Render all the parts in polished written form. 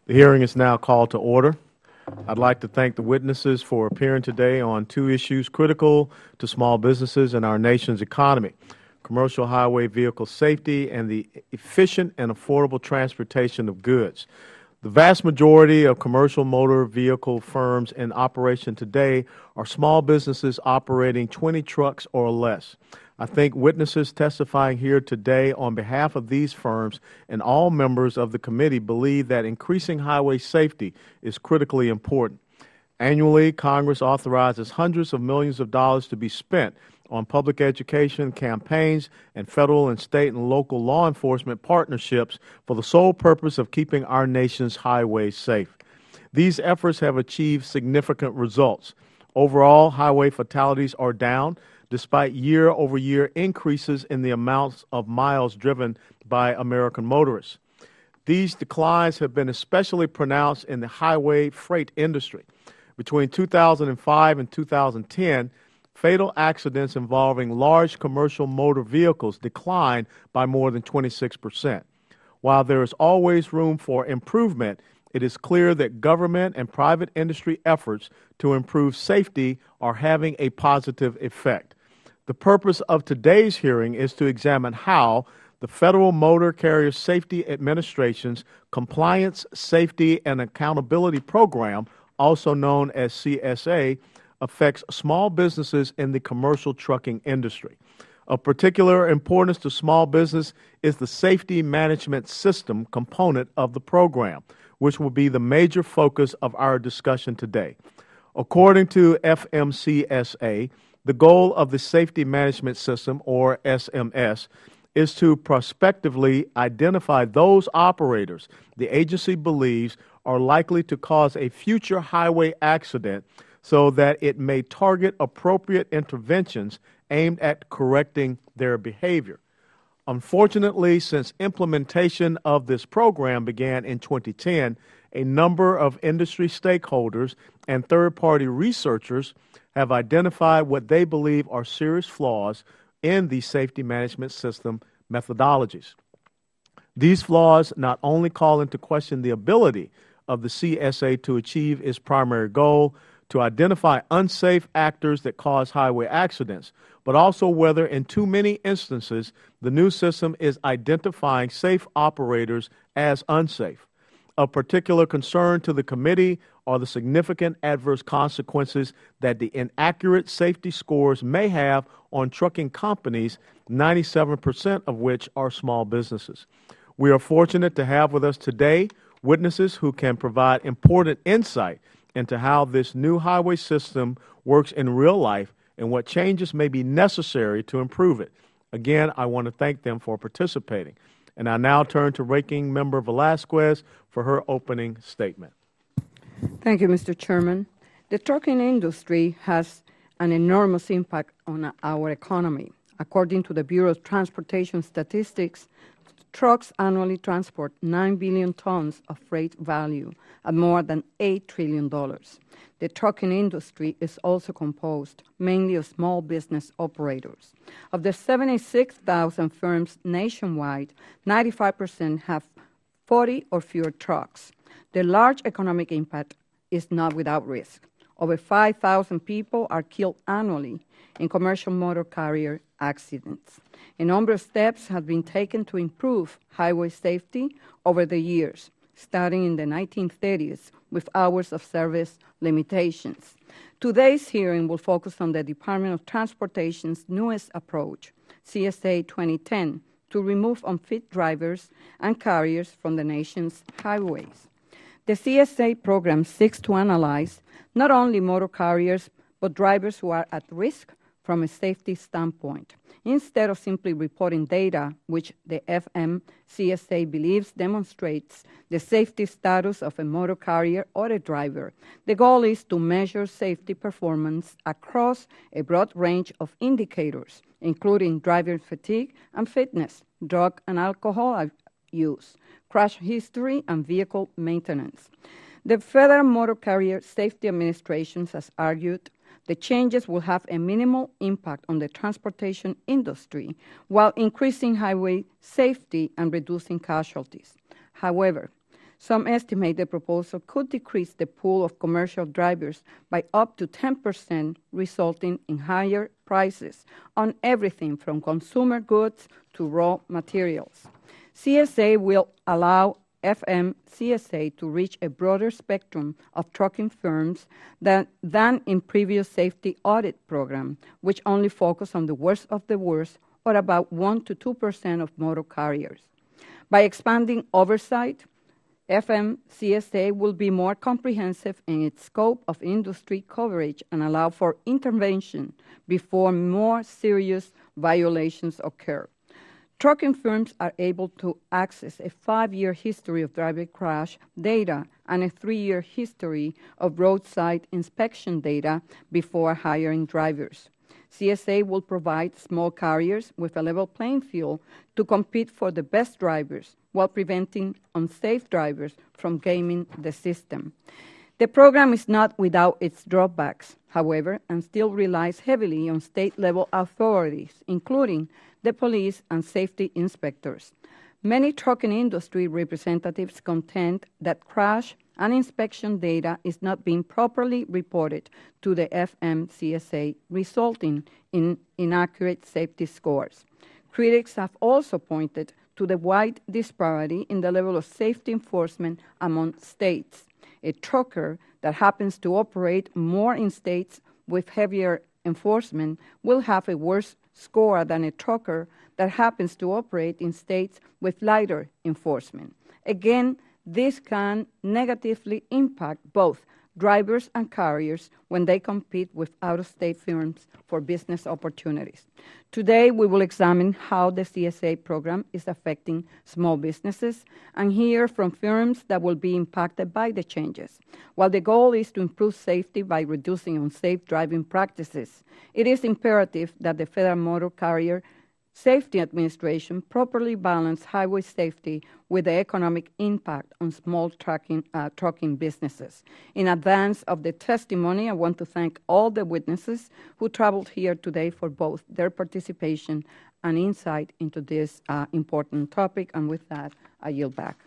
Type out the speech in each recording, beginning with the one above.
The hearing is now called to order. I'd like to thank the witnesses for appearing today on two issues critical to small businesses and our nation's economy: commercial highway vehicle safety and the efficient and affordable transportation of goods. The vast majority of commercial motor vehicle firms in operation today are small businesses operating 20 trucks or less. I think witnesses testifying here today on behalf of these firms and all members of the committee believe that increasing highway safety is critically important. Annually, Congress authorizes hundreds of millions of dollars to be spent on public education, campaigns, and federal and state and local law enforcement partnerships for the sole purpose of keeping our nation's highways safe. These efforts have achieved significant results. Overall, highway fatalities are down, despite year-over-year increases in the amounts of miles driven by American motorists. These declines have been especially pronounced in the highway freight industry. Between 2005 and 2010, fatal accidents involving large commercial motor vehicles declined by more than 26%. While there is always room for improvement, it is clear that government and private industry efforts to improve safety are having a positive effect. The purpose of today's hearing is to examine how the Federal Motor Carrier Safety Administration's Compliance, Safety, and Accountability Program, also known as CSA, affects small businesses in the commercial trucking industry. Of particular importance to small business is the safety management system component of the program, which will be the major focus of our discussion today. According to FMCSA, the goal of the Safety Management System, or SMS, is to prospectively identify those operators the agency believes are likely to cause a future highway accident so that it may target appropriate interventions aimed at correcting their behavior. Unfortunately, since implementation of this program began in 2010, a number of industry stakeholders and third-party researchers have identified what they believe are serious flaws in the safety management system methodologies. These flaws not only call into question the ability of the CSA to achieve its primary goal, to identify unsafe actors that cause highway accidents, but also whether in too many instances the new system is identifying safe operators as unsafe. Of particular concern to the committee are the significant adverse consequences that the inaccurate safety scores may have on trucking companies, 97% of which are small businesses. We are fortunate to have with us today witnesses who can provide important insight into how this new highway system works in real life and what changes may be necessary to improve it. Again, I want to thank them for participating. And I now turn to Ranking Member Velasquez for her opening statement. Thank you, Mr. Chairman. The trucking industry has an enormous impact on our economy. According to the Bureau of Transportation Statistics, trucks annually transport 9 billion tons of freight value at more than $8 trillion. The trucking industry is also composed mainly of small business operators. Of the 76,000 firms nationwide, 95% have 40 or fewer trucks. The large economic impact is not without risk. Over 5,000 people are killed annually in commercial motor carrier accidents. A number of steps have been taken to improve highway safety over the years, starting in the 1930s with hours of service limitations. Today's hearing will focus on the Department of Transportation's newest approach, CSA 2010, to remove unfit drivers and carriers from the nation's highways. The CSA program seeks to analyze not only motor carriers, but drivers who are at risk from a safety standpoint, instead of simply reporting data which the FMCSA believes demonstrates the safety status of a motor carrier or a driver. The goal is to measure safety performance across a broad range of indicators, including driver fatigue and fitness, drug and alcohol use, crash history, and vehicle maintenance. The Federal Motor Carrier Safety Administration has argued the changes will have a minimal impact on the transportation industry while increasing highway safety and reducing casualties. However, Some estimate the proposal could decrease the pool of commercial drivers by up to 10%, resulting in higher prices on everything from consumer goods to raw materials. CSA will allow FMCSA to reach a broader spectrum of trucking firms than in previous safety audit program, which only focus on the worst of the worst, or about 1 to 2% of motor carriers. By expanding oversight, FMCSA will be more comprehensive in its scope of industry coverage and allow for intervention before more serious violations occur. Trucking firms are able to access a 5-year history of driver crash data and a 3-year history of roadside inspection data before hiring drivers. CSA will provide small carriers with a level playing field to compete for the best drivers while preventing unsafe drivers from gaming the system. The program is not without its drawbacks, however, and still relies heavily on state-level authorities, including the police and safety inspectors. Many trucking industry representatives contend that crash and inspection data is not being properly reported to the FMCSA, resulting in inaccurate safety scores. Critics have also pointed to the wide disparity in the level of safety enforcement among states. A trucker that happens to operate more in states with heavier enforcement will have a worse score than a trucker that happens to operate in states with lighter enforcement. Again, this can negatively impact both drivers and carriers when they compete with out-of-state firms for business opportunities. Today, we will examine how the CSA program is affecting small businesses and hear from firms that will be impacted by the changes. While the goal is to improve safety by reducing unsafe driving practices, it is imperative that the Federal Motor Carrier Safety Administration properly balance highway safety with the economic impact on small trucking businesses. In advance of the testimony, I want to thank all the witnesses who traveled here today for both their participation and insight into this important topic. And with that, I yield back.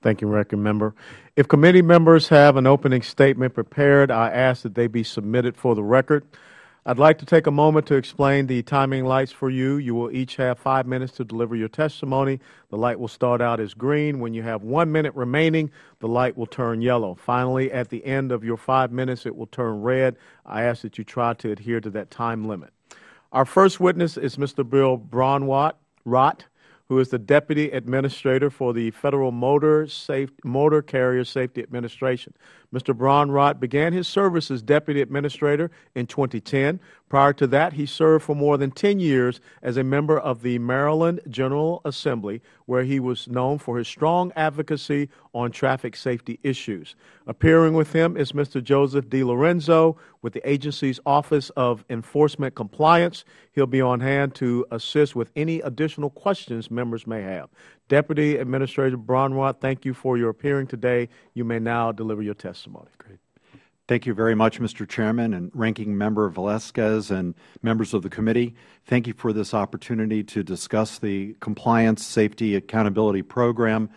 Thank you, Ranking Member. If committee members have an opening statement prepared, I ask that they be submitted for the record. I'd like to take a moment to explain the timing lights for you. You will each have 5 minutes to deliver your testimony. The light will start out as green. When you have 1 minute remaining, the light will turn yellow. Finally, at the end of your 5 minutes, it will turn red. I ask that you try to adhere to that time limit. Our first witness is Mr. Bill Braunwat, who is the Deputy Administrator for the Federal Motor Carrier Safety Administration. Mr. Braunwat began his service as Deputy Administrator in 2010. Prior to that, he served for more than 10 years as a member of the Maryland General Assembly, where he was known for his strong advocacy on traffic safety issues. Appearing with him is Mr. Joseph DiLorenzo with the agency's Office of Enforcement Compliance. He'll be on hand to assist with any additional questions members may have. Deputy Administrator Braunwat, thank you for your appearing today. You may now deliver your testimony. Great. Thank you very much, Mr. Chairman and Ranking Member Velasquez and members of the committee. Thank you for this opportunity to discuss the Compliance, Safety, Accountability Program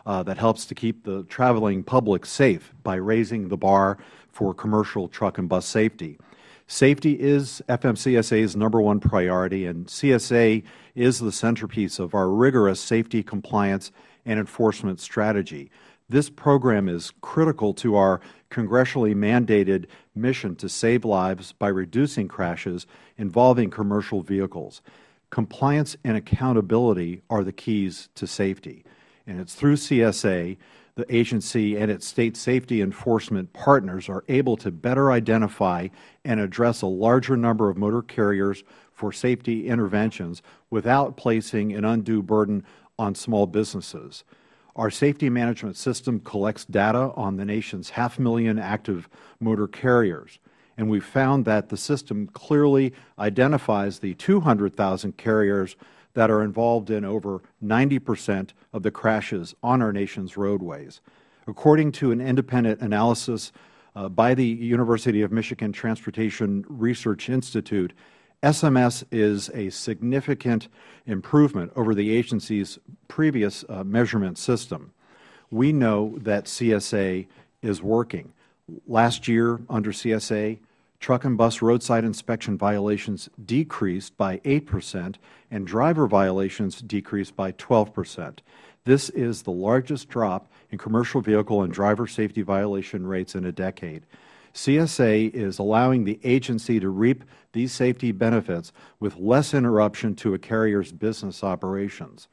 that helps to keep the traveling public safe by raising the bar for commercial truck and bus safety. Safety is FMCSA's #1 priority, and CSA is the centerpiece of our rigorous safety, compliance, and enforcement strategy. This program is critical to our congressionally mandated mission to save lives by reducing crashes involving commercial vehicles. Compliance and accountability are the keys to safety, and it's through CSA the agency and its state safety enforcement partners are able to better identify and address a larger number of motor carriers for safety interventions without placing an undue burden on small businesses. Our safety management system collects data on the nation's 500,000 active motor carriers, and we found that the system clearly identifies the 200,000 carriers that are involved in over 90% of the crashes on our nation's roadways. According to an independent analysis by the University of Michigan Transportation Research Institute, SMS is a significant improvement over the agency's previous measurement system. we know that CSA is working. Last year, under CSA, truck and bus roadside inspection violations decreased by 8%, and driver violations decreased by 12%. This is the largest drop in commercial vehicle and driver safety violation rates in a decade. CSA is allowing the agency to reap these safety benefits with less interruption to a carrier's business operations.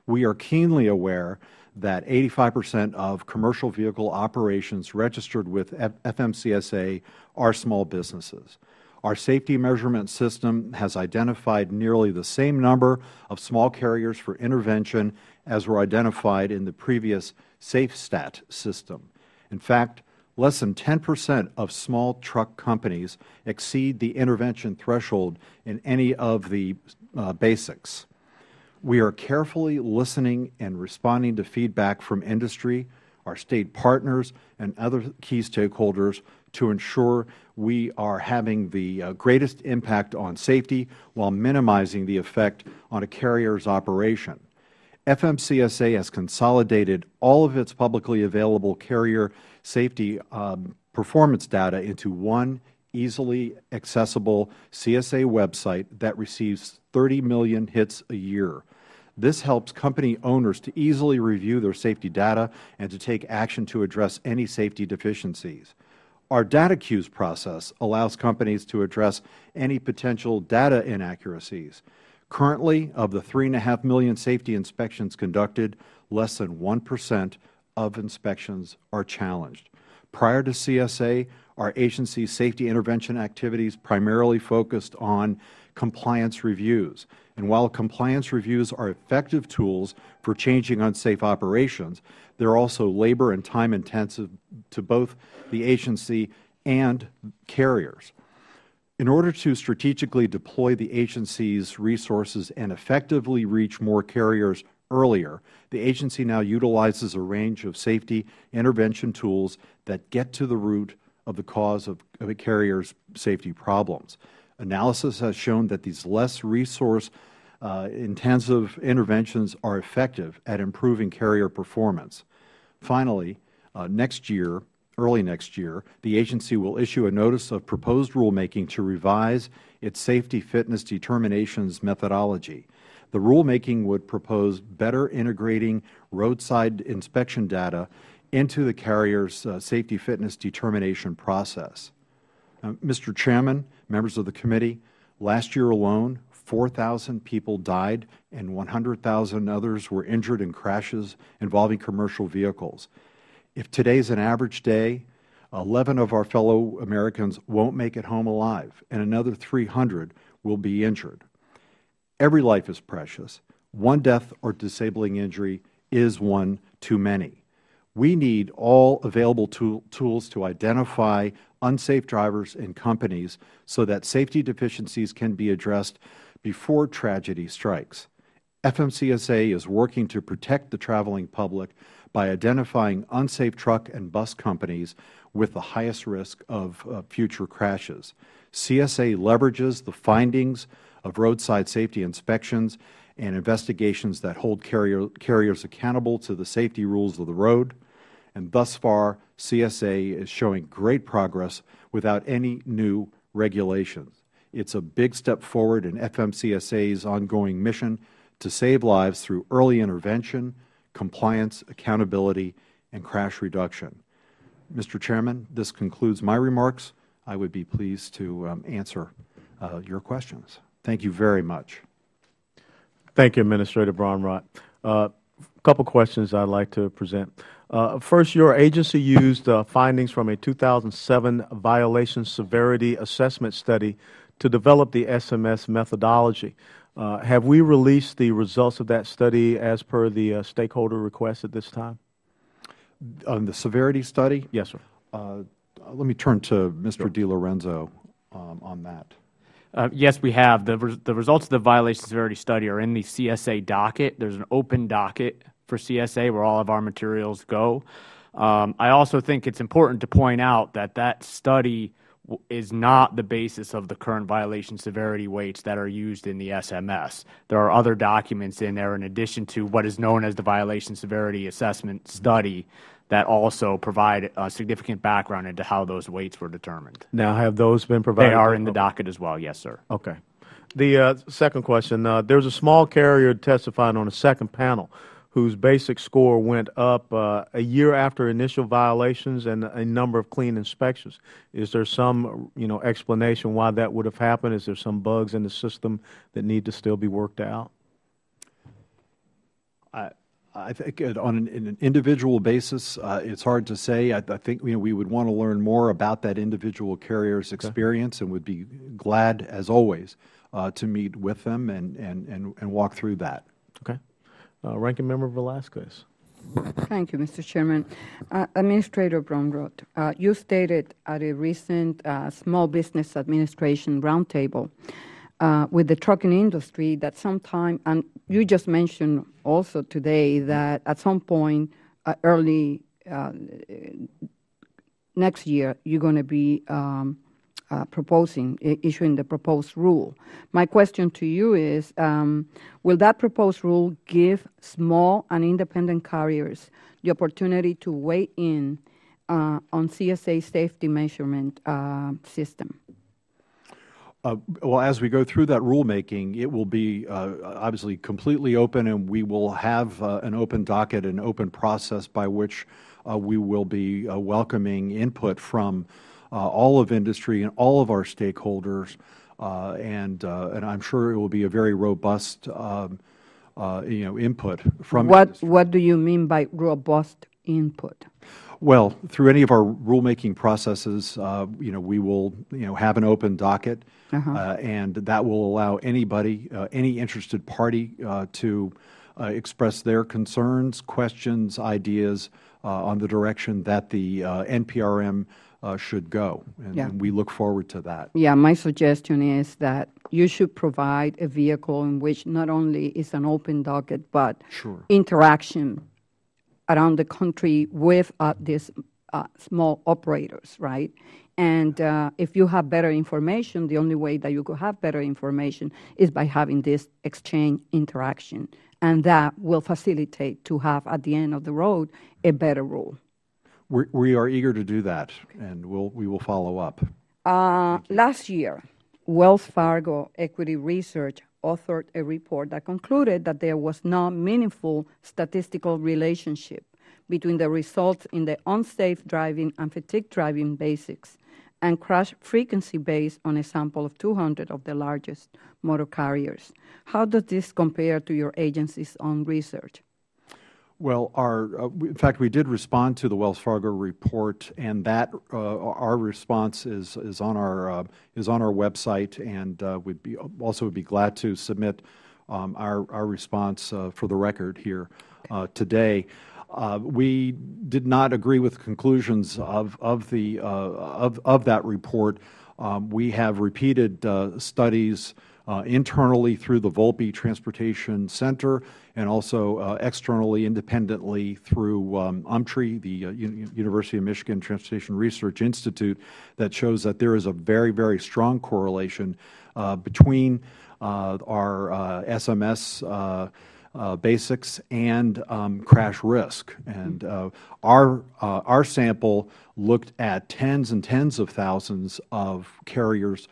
We are keenly aware that 85% of commercial vehicle operations registered with FMCSA are small businesses. Our safety measurement system has identified nearly the same number of small carriers for intervention as were identified in the previous SafeStat system. In fact, less than 10% of small truck companies exceed the intervention threshold in any of the basics. We are carefully listening and responding to feedback from industry, our State partners, and other key stakeholders to ensure we are having the greatest impact on safety while minimizing the effect on a carrier's operation. FMCSA has consolidated all of its publicly available carrier safety performance data into one easily accessible CSA website that receives 30 million hits a year. This helps company owners to easily review their safety data and to take action to address any safety deficiencies. Our data queues process allows companies to address any potential data inaccuracies. Currently, of the 3.5 million safety inspections conducted, less than 1% of inspections are challenged. Prior to CSA, our agency's safety intervention activities primarily focused on compliance reviews. And while compliance reviews are effective tools for changing unsafe operations, they are also labor and time intensive to both the agency and carriers. In order to strategically deploy the agency's resources and effectively reach more carriers earlier, the agency now utilizes a range of safety intervention tools that get to the root of the cause of a carrier's safety problems. Analysis has shown that these less resource-intensive interventions are effective at improving carrier performance. Finally, early next year, the agency will issue a notice of proposed rulemaking to revise its safety fitness determinations methodology. The rulemaking would propose better integrating roadside inspection data into the carrier's safety fitness determination process. Mr. Chairman, members of the committee, last year alone, 4,000 people died and 100,000 others were injured in crashes involving commercial vehicles. If today is an average day, 11 of our fellow Americans won't make it home alive, and another 300 will be injured. Every life is precious. One death or disabling injury is one too many. We need all available tools to identify unsafe drivers and companies so that safety deficiencies can be addressed before tragedy strikes. FMCSA is working to protect the traveling public by identifying unsafe truck and bus companies with the highest risk of future crashes. CSA leverages the findings of roadside safety inspections and investigations that hold carriers accountable to the safety rules of the road. And thus far, CSA is showing great progress without any new regulations. It's a big step forward in FMCSA's ongoing mission to save lives through early intervention, compliance, accountability, and crash reduction. Mr. Chairman, this concludes my remarks. I would be pleased to answer your questions. Thank you very much. Thank you, Administrator Braunrot. A couple questions I'd like to present. First, your agency used findings from a 2007 violation severity assessment study to develop the SMS methodology. Have we released the results of that study as per the stakeholder request at this time? On the severity study? Yes, sir. Let me turn to Mr. DiLorenzo on that. Yes, we have. The results of the violation severity study are in the CSA docket. There's an open docket for CSA where all of our materials go. I also think it's important to point out that that study is not the basis of the current violation severity weights that are used in the SMS. There are other documents in there in addition to what is known as the violation severity assessment study that also provide a significant background into how those weights were determined. Now, have those been provided? They are in the docket as well, yes, sir. Okay. The second question, there's a small carrier testified on a second panel whose basic score went up a year after initial violations and a number of clean inspections. Is there some, explanation why that would have happened? Is there some bugs in the system that need to still be worked out? I think on an individual basis, it's hard to say. I think we would want to learn more about that individual carrier's experience and would be glad, as always, to meet with them and walk through that. Okay. Ranking Member Velasquez. Thank you, Mr. Chairman. Administrator Bromroth, you stated at a recent Small Business Administration roundtable with the trucking industry that sometime, and you just mentioned also today that at some point early next year, you're going to be issuing the proposed rule. My question to you is, will that proposed rule give small and independent carriers the opportunity to weigh in on CSA safety measurement system? Well, as we go through that rulemaking, it will be obviously completely open, and we will have an open docket, an open process by which we will be welcoming input from all of industry and all of our stakeholders, and I'm sure it will be a very robust, input from industry. What do you mean by robust input? Well, through any of our rulemaking processes, we will, have an open docket, and that will allow anybody, any interested party, to express their concerns, questions, ideas on the direction that the NPRM should go, and we look forward to that. Yeah, my suggestion is that you should provide a vehicle in which not only is an open docket, but interaction around the country with these small operators, right? And if you have better information, the only way that you could have better information is by having this exchange interaction, and that will facilitate to have, at the end of the road, a better rule. We are eager to do that, and we will follow up. Last year, Wells Fargo Equity Research authored a report that concluded that there was no meaningful statistical relationship between the results in the unsafe driving and fatigue driving basics and crash frequency based on a sample of 200 of the largest motor carriers. How does this compare to your agency's own research? Well, in fact, we did respond to the Wells Fargo report, and that our response is on our website, and would be glad to submit our response for the record here today. We did not agree with the conclusions of that report. We have repeated studies internally through the Volpe Transportation Center, and also externally, independently through UMTRI, the University of Michigan Transportation Research Institute, that shows that there is a very, very strong correlation between our SMS basics and crash risk. And our sample looked at tens and tens of thousands of carriers,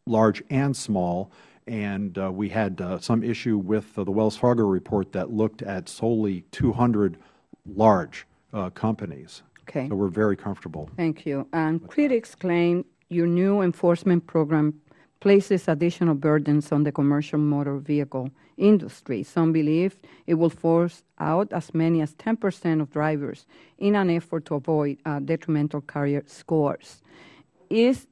large and small, and we had some issue with the Wells Fargo report that looked at solely 200 large companies. Okay. So we're very comfortable. Thank you. And critics claim your new enforcement program places additional burdens on the commercial motor vehicle industry. Some believe it will force out as many as 10% of drivers in an effort to avoid detrimental carrier scores. Is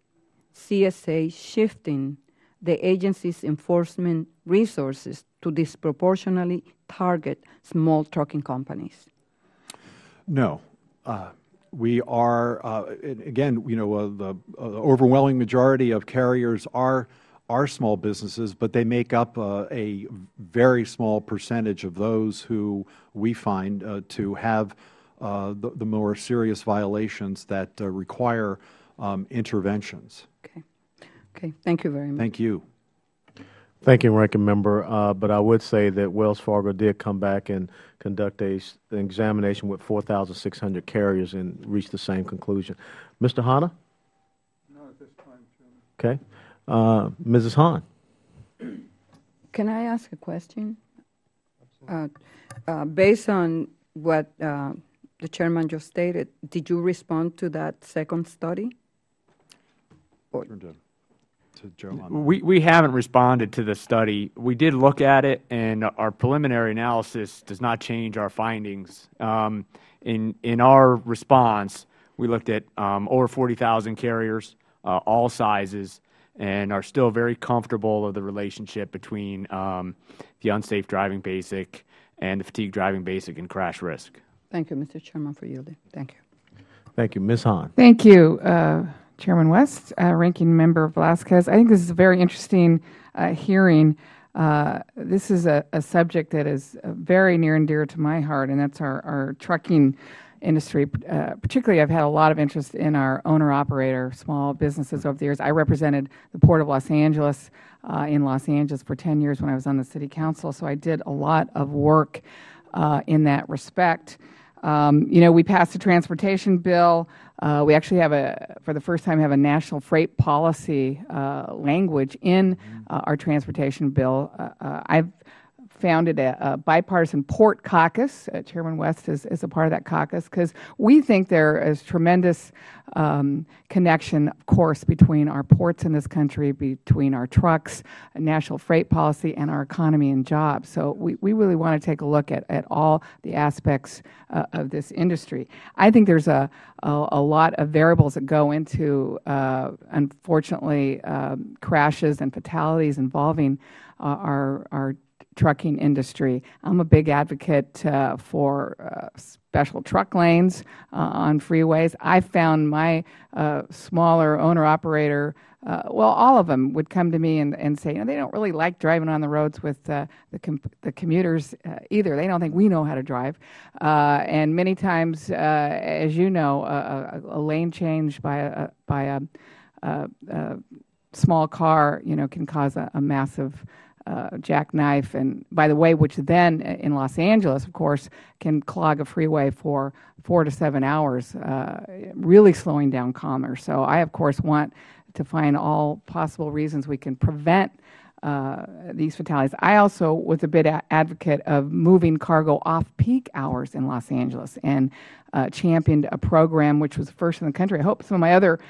CSA shifting the agency's enforcement resources to disproportionately target small trucking companies? No. We are, again, the overwhelming majority of carriers are small businesses, but they make up a very small percentage of those who we find to have the more serious violations that require interventions. Okay. Thank you very much. Thank you. Thank you, Ranking Member. But I would say that Wells Fargo did come back and conduct an examination with 4,600 carriers and reach the same conclusion. Mr. Hanna? Not at this time, Chairman. Okay. Mrs. Hahn? Can I ask a question? Based on what the chairman just stated, did you respond to that second study? Or Turn to Joe on that. We haven't responded to the study. We did look at it, and our preliminary analysis does not change our findings. In our response, we looked at over 40,000 carriers, all sizes, and are still very comfortable of the relationship between the unsafe driving basic and the fatigue driving basic and crash risk. Thank you, Mr. Chairman, for yielding. Thank you. Thank you. Ms. Hahn? Thank you, Chairman West, Ranking Member Velasquez. I think this is a very interesting hearing. This is a subject that is very near and dear to my heart, and that's our trucking industry. Particularly, I've had a lot of interest in our owner-operator small businesses over the years. I represented the Port of Los Angeles in Los Angeles for 10 years when I was on the City Council, so I did a lot of work in that respect. We passed a transportation bill. We actually have for the first time, have a national freight policy language in our transportation bill. I've founded a bipartisan port caucus. Chairman West is a part of that caucus because we think there is tremendous connection, of course, between our ports in this country, between our trucks, national freight policy, and our economy and jobs. So we really want to take a look at all the aspects of this industry. I think there's a lot of variables that go into, unfortunately, crashes and fatalities involving our trucking industry. I'm a big advocate for special truck lanes on freeways. I found my smaller owner-operator, well, all of them would come to me and say, they don't really like driving on the roads with the commuters either. They don't think we know how to drive. And many times, as you know, a lane change by a small car, can cause a massive jackknife, and by the way, which then in Los Angeles, of course, can clog a freeway for 4 to 7 hours, really slowing down commerce. So I, of course, want to find all possible reasons we can prevent these fatalities. I also was a big advocate of moving cargo off peak hours in Los Angeles and championed a program which was first in the country. I hope some of my other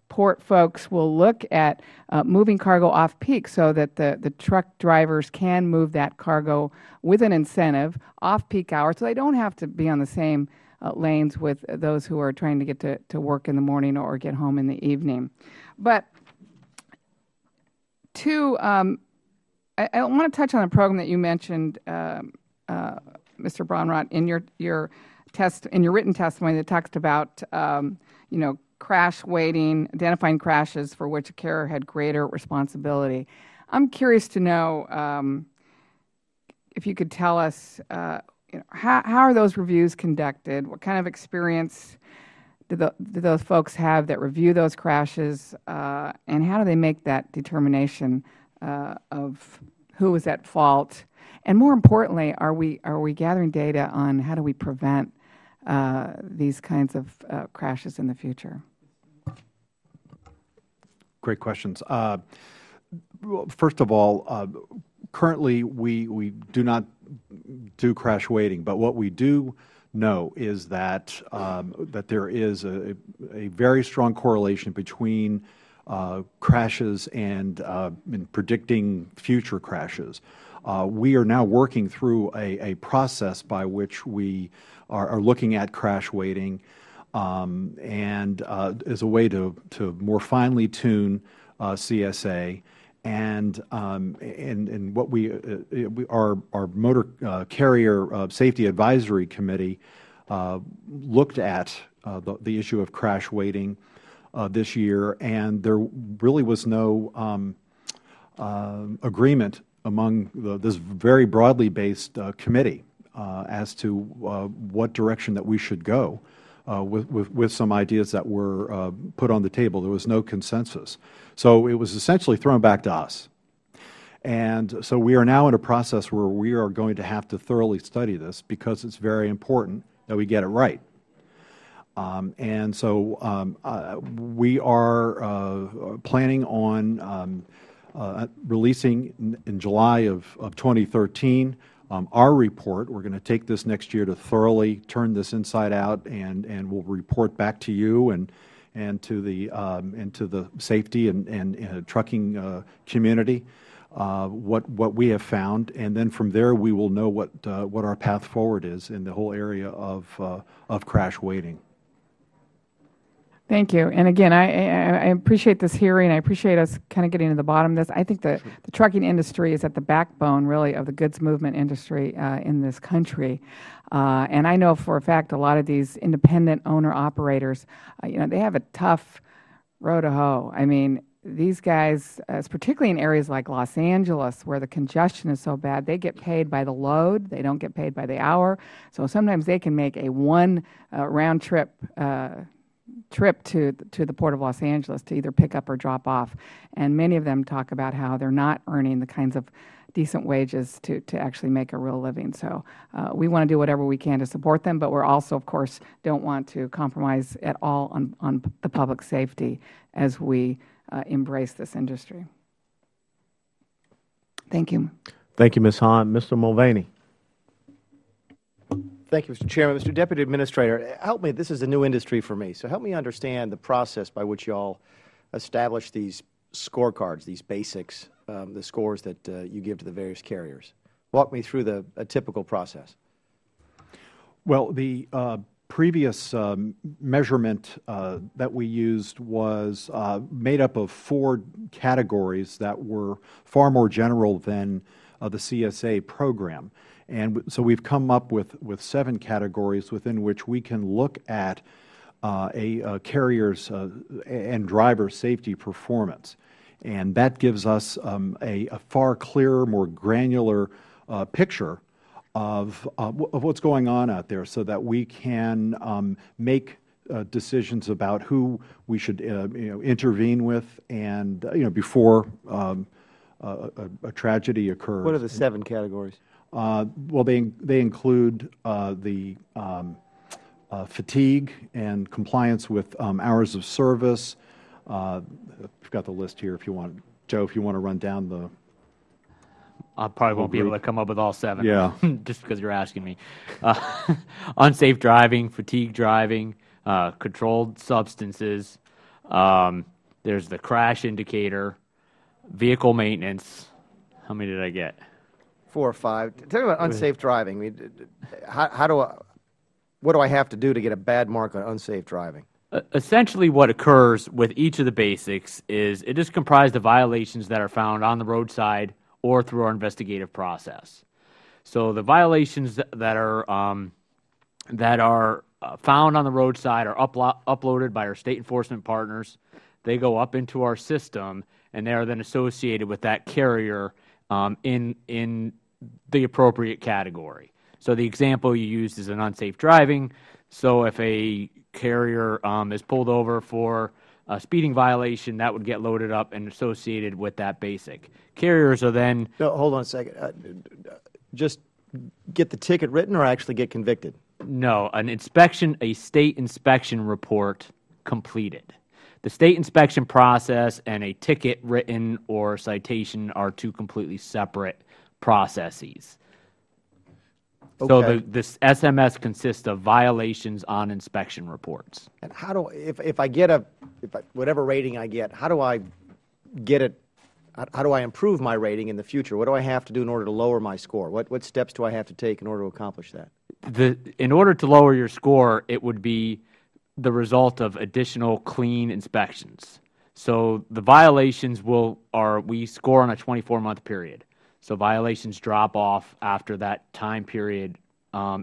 port folks will look at moving cargo off peak so that the truck drivers can move that cargo with an incentive off peak hours so they don't have to be on the same lanes with those who are trying to get to work in the morning or get home in the evening. But I want to touch on a program that you mentioned, Mr. Braunrot, in your written testimony that talks about crash waiting, identifying crashes for which a carrier had greater responsibility. I'm curious to know if you could tell us how are those reviews conducted? What kind of experience do those folks have that review those crashes, and how do they make that determination of who was at fault? And more importantly, are we gathering data on how do we prevent these kinds of crashes in the future? Great questions. First of all, currently we do not do crash waiting, but what we do know is that there is a very strong correlation between crashes and in predicting future crashes. We are now working through a process by which we are looking at crash waiting and as a way to more finely tune CSA. And what our Motor Carrier Safety Advisory Committee looked at the issue of crash waiting this year, and there really was no agreement among this very broadly based committee as to what direction that we should go with some ideas that were put on the table. There was no consensus. So it was essentially thrown back to us. And so we are now in a process where we are going to have to thoroughly study this because it's very important that we get it right. And so we are planning on releasing in July of 2013 our report. We're going to take this next year to thoroughly turn this inside out, and we'll report back to you and to the safety and trucking community what we have found, and then from there we will know what our path forward is in the whole area of crash weighting. Thank you. And again, I appreciate this hearing. I appreciate us kind of getting to the bottom of this. I think the trucking industry is at the backbone, really, of the goods movement industry in this country. And I know for a fact a lot of these independent owner-operators, they have a tough row to hoe. I mean, these guys, particularly in areas like Los Angeles where the congestion is so bad, they get paid by the load. They don't get paid by the hour. So sometimes they can make a one round trip to the Port of Los Angeles to either pick up or drop off. And many of them talk about how they're not earning the kinds of decent wages to actually make a real living. So we want to do whatever we can to support them, but we're also, of course, don't want to compromise at all on the public safety as we embrace this industry. Thank you. Thank you, Ms. Hahn. Mr. Mulvaney. Thank you, Mr. Chairman. Mr. Deputy Administrator, help me. This is a new industry for me, so help me understand the process by which you all establish these scorecards, these basics, the scores that you give to the various carriers. Walk me through a typical process. Well, the previous measurement that we used was made up of 4 categories that were far more general than the CSA program. And so we've come up with 7 categories within which we can look at a carrier's and driver safety performance. And that gives us a far clearer, more granular picture of what's going on out there so that we can make decisions about who we should intervene with and before a tragedy occurs. What are the 7 categories? Well, they include the fatigue and compliance with hours of service. We've got the list here if you want. Joe, if you want to run down the... I probably won't be able to come up with all 7. Yeah. Just because you're asking me. Unsafe driving, fatigue driving, controlled substances. There's the crash indicator, vehicle maintenance. How many did I get? 4 or 5. Tell me about unsafe driving. I mean, what do I have to do to get a bad mark on unsafe driving? Essentially what occurs with each of the basics is it is comprised of violations that are found on the roadside or through our investigative process. So the violations that are found on the roadside are uploaded by our state enforcement partners. They go up into our system, and they are then associated with that carrier in the appropriate category. So the example you used is an unsafe driving. So if a carrier is pulled over for a speeding violation, that would get loaded up and associated with that basic. Carriers are then... No, hold on a second. Just get the ticket written or actually get convicted? No, a state inspection report completed. The state inspection process and a ticket written or citation are 2 completely separate processes. Okay. So this SMS consists of violations on inspection reports. And how do if I get whatever rating I get, how do I get it? How do I improve my rating in the future? What do I have to do in order to lower my score? What steps do I have to take in order to accomplish that? In order to lower your score, it would be the result of additional clean inspections. So the violations we score on a 24-month period. So violations drop off after that time period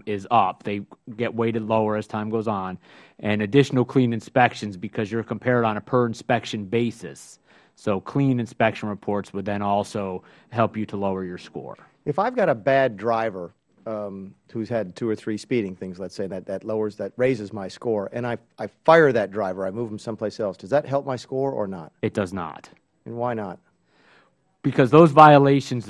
is up. They get weighted lower as time goes on. And additional clean inspections, because you're compared on a per inspection basis. So clean inspection reports would then also help you to lower your score. If I've got a bad driver who's had 2 or 3 speeding things, let's say, that raises my score, and I fire that driver, I move him someplace else. Does that help my score or not? It does not. And why not? Because those violations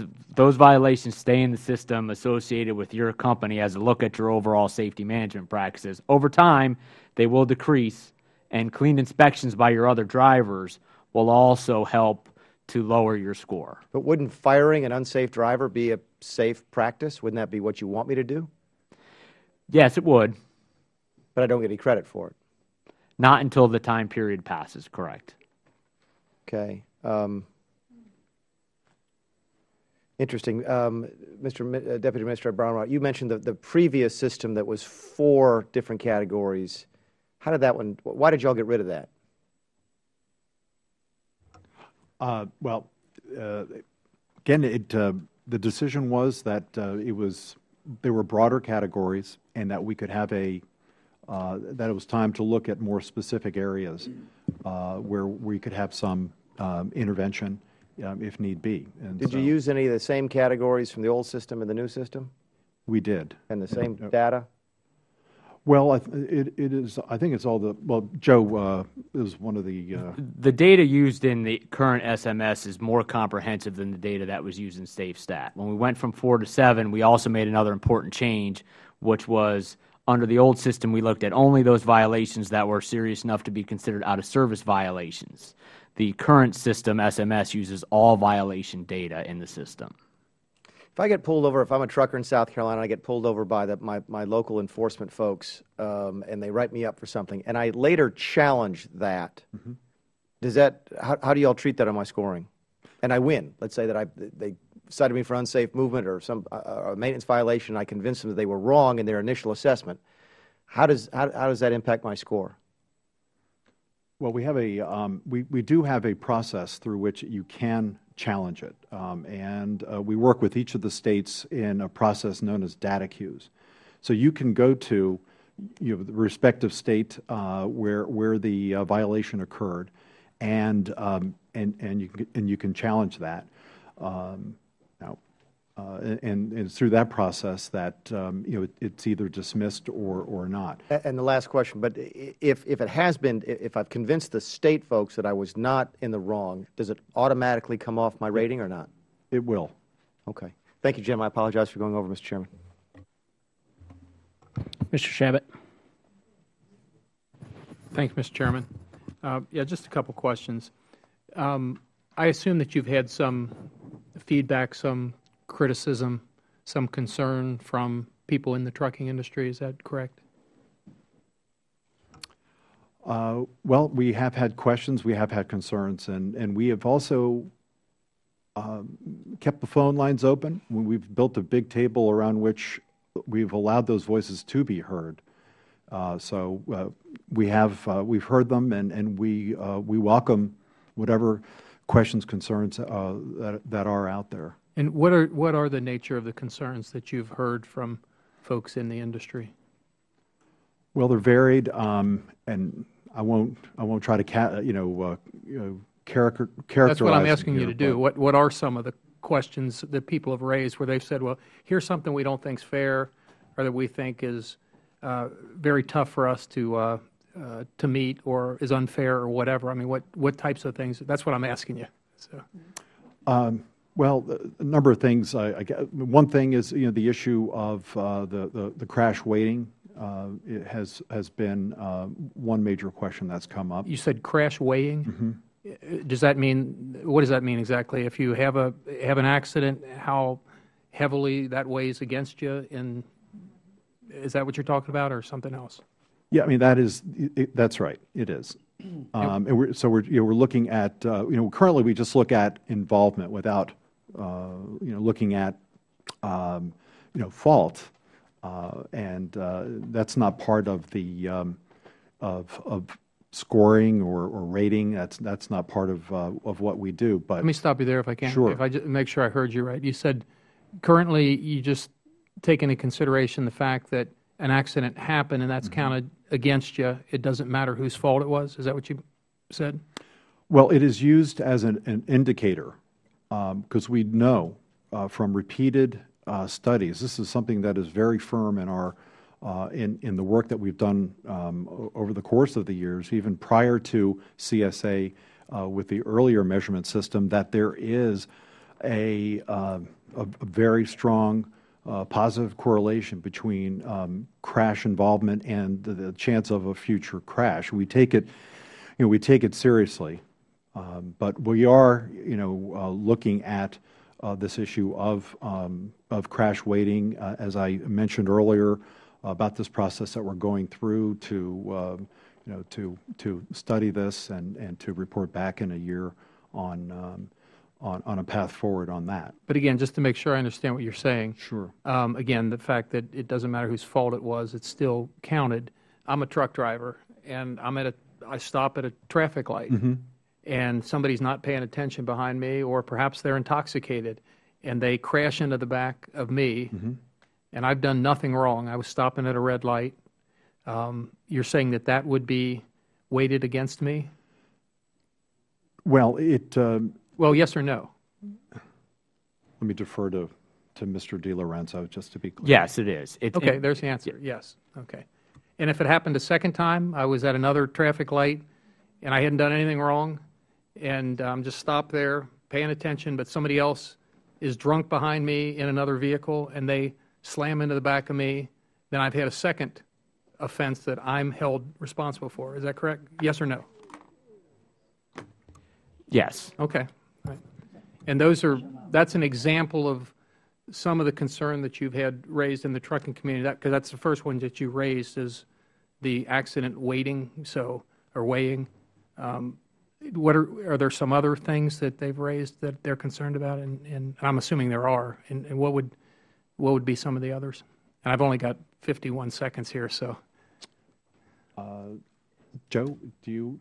stay in the system associated with your company as a look at your overall safety management practices. Over time, they will decrease, and clean inspections by your other drivers will also help to lower your score. But wouldn't firing an unsafe driver be a safe practice? Wouldn't that be what you want me to do? Yes, it would. But I don't get any credit for it. Not until the time period passes, correct. Okay. Interesting. Mr. Deputy Administrator Brown, you mentioned the previous system that was 4 different categories. How did that one, why did you all get rid of that? Well, again, the decision was that there were broader categories, and that we could have that it was time to look at more specific areas where we could have some intervention if need be. And did you use any of the same categories from the old system and the new system? We did. And the same data? Well, I think it's all the, well, Joe is one of the. The data used in the current SMS is more comprehensive than the data that was used in SafeStat. When we went from 4 to 7, we also made another important change, which was under the old system, we looked at only those violations that were serious enough to be considered out-of-service violations. The current system, SMS, uses all violation data in the system. If I get pulled over, if I'm a trucker in South Carolina, I get pulled over by my local enforcement folks, and they write me up for something, and I later challenge that, does that, how do you all treat that on my scoring? And I win. Let's say that they cited me for unsafe movement or some a maintenance violation. I convinced them that they were wrong in their initial assessment. How does that impact my score? Well, we have we do have a process through which you can challenge it, and we work with each of the states in a process known as data queues. So you can go to the respective state where the violation occurred, and you can challenge that. And it's through that process that it's either dismissed or not. And the last question, but if it has been, if I've convinced the state folks that I was not in the wrong, does it automatically come off my rating or not? It will. Okay. Thank you, Jim. I apologize for going over, Mr. Chairman. Mr. Shabbat. Thank you, Mr. Chairman. Yeah, just a couple questions. I assume that you've had some feedback, some criticism, some concern from people in the trucking industry. Is that correct? Well, we have had questions, we have had concerns, and we have also kept the phone lines open. We've built a big table around which we've allowed those voices to be heard. So we've heard them, and we welcome whatever questions, concerns that are out there. And what are the nature of the concerns that you've heard from folks in the industry? Well, they're varied, and I won't try to characterize. That's what I'm asking you to do. What are some of the questions that people have raised where they've said, well, here's something we don't think is fair, or that we think is very tough for us to meet, or is unfair, or whatever? I mean, what types of things? That's what I'm asking you. So. Well, a number of things. One thing is the issue of the crash waiting. It has been one major question that's come up. You said crash weighing. Does that mean, what does that mean exactly? If you have an accident, how heavily that weighs against you? And is that what you're talking about, or something else? Yeah, I mean that's right. It is. And we're looking at currently we just look at involvement without looking at fault, and that's not part of the of scoring or rating. That's not part of what we do. But let me stop you there if I can. Sure. If I just make sure I heard you right. You said currently you just take into consideration the fact that an accident happened and that's counted against you. It doesn't matter whose fault it was. Is that what you said? Well, it is used as an indicator because we know from repeated studies. This is something that is very firm in our in the work that we've done over the course of the years, even prior to CSA with the earlier measurement system, that there is a very strong positive correlation between crash involvement and the chance of a future crash. We take it, we take it seriously, but we are, looking at this issue of crash weighting, as I mentioned earlier, about this process that we're going through to, to study this and to report back in a year on a path forward on that. But again, just to make sure I understand what you're saying. Sure. Again, the fact that it doesn't matter whose fault it was, it's still counted. I'm a truck driver, and I stop at a traffic light, and somebody's not paying attention behind me, or perhaps they're intoxicated, and they crash into the back of me, and I've done nothing wrong. I was stopping at a red light. You're saying that that would be weighted against me? Well, well, yes or no? Let me defer to Mr. DiLorenzo, just to be clear. Yes, it is. Okay, there's the answer. Yes. Okay. And if it happened a second time, I was at another traffic light, and I hadn't done anything wrong, and I'm just stopped there paying attention, but somebody else is drunk behind me in another vehicle, and they slam into the back of me, then I've had a second offense that I'm held responsible for. Is that correct? Yes or no? Yes. Okay. All right. And that's an example of some of the concern that you've had raised in the trucking community, because that's the first one that you raised, is the accident weighting, or weighing. Are there some other things that they've raised that they're concerned about? And I'm assuming there are. And what would be some of the others? And I've only got 51 seconds here, so. Joe, do you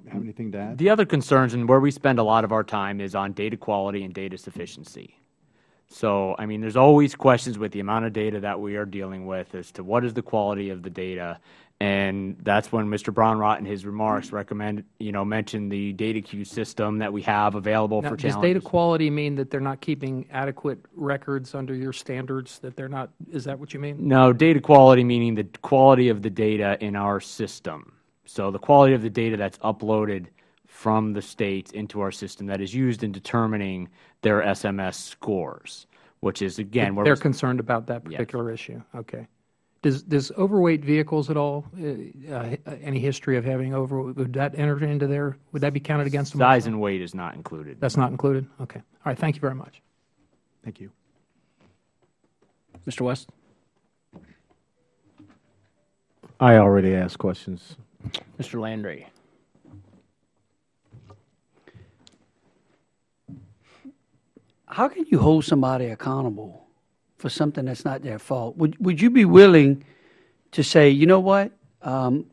have anything to add? The other concerns, and where we spend a lot of our time, is on data quality and data sufficiency. So, I mean, there's always questions with the amount of data that we are dealing with as to what is the quality of the data. And that's when Mr. Braunrott in his remarks mentioned the data queue system that we have available for challenges. Does data quality mean that they're not keeping adequate records under your standards, that they're not, is that what you mean? No, data quality meaning the quality of the data in our system. So the quality of the data that's uploaded from the states into our system that is used in determining their SMS scores, which is, again, where they're concerned about that particular issue. Okay. Does overweight vehicles at all, any history of having overweight, would that enter into there? Would that be counted against them? Size and weight is not included. That's not included? Okay. All right. Thank you very much. Thank you. Mr. West? I already asked questions. Mr. Landry? How can you hold somebody accountable for something that's not their fault? Would you be willing to say, you know what,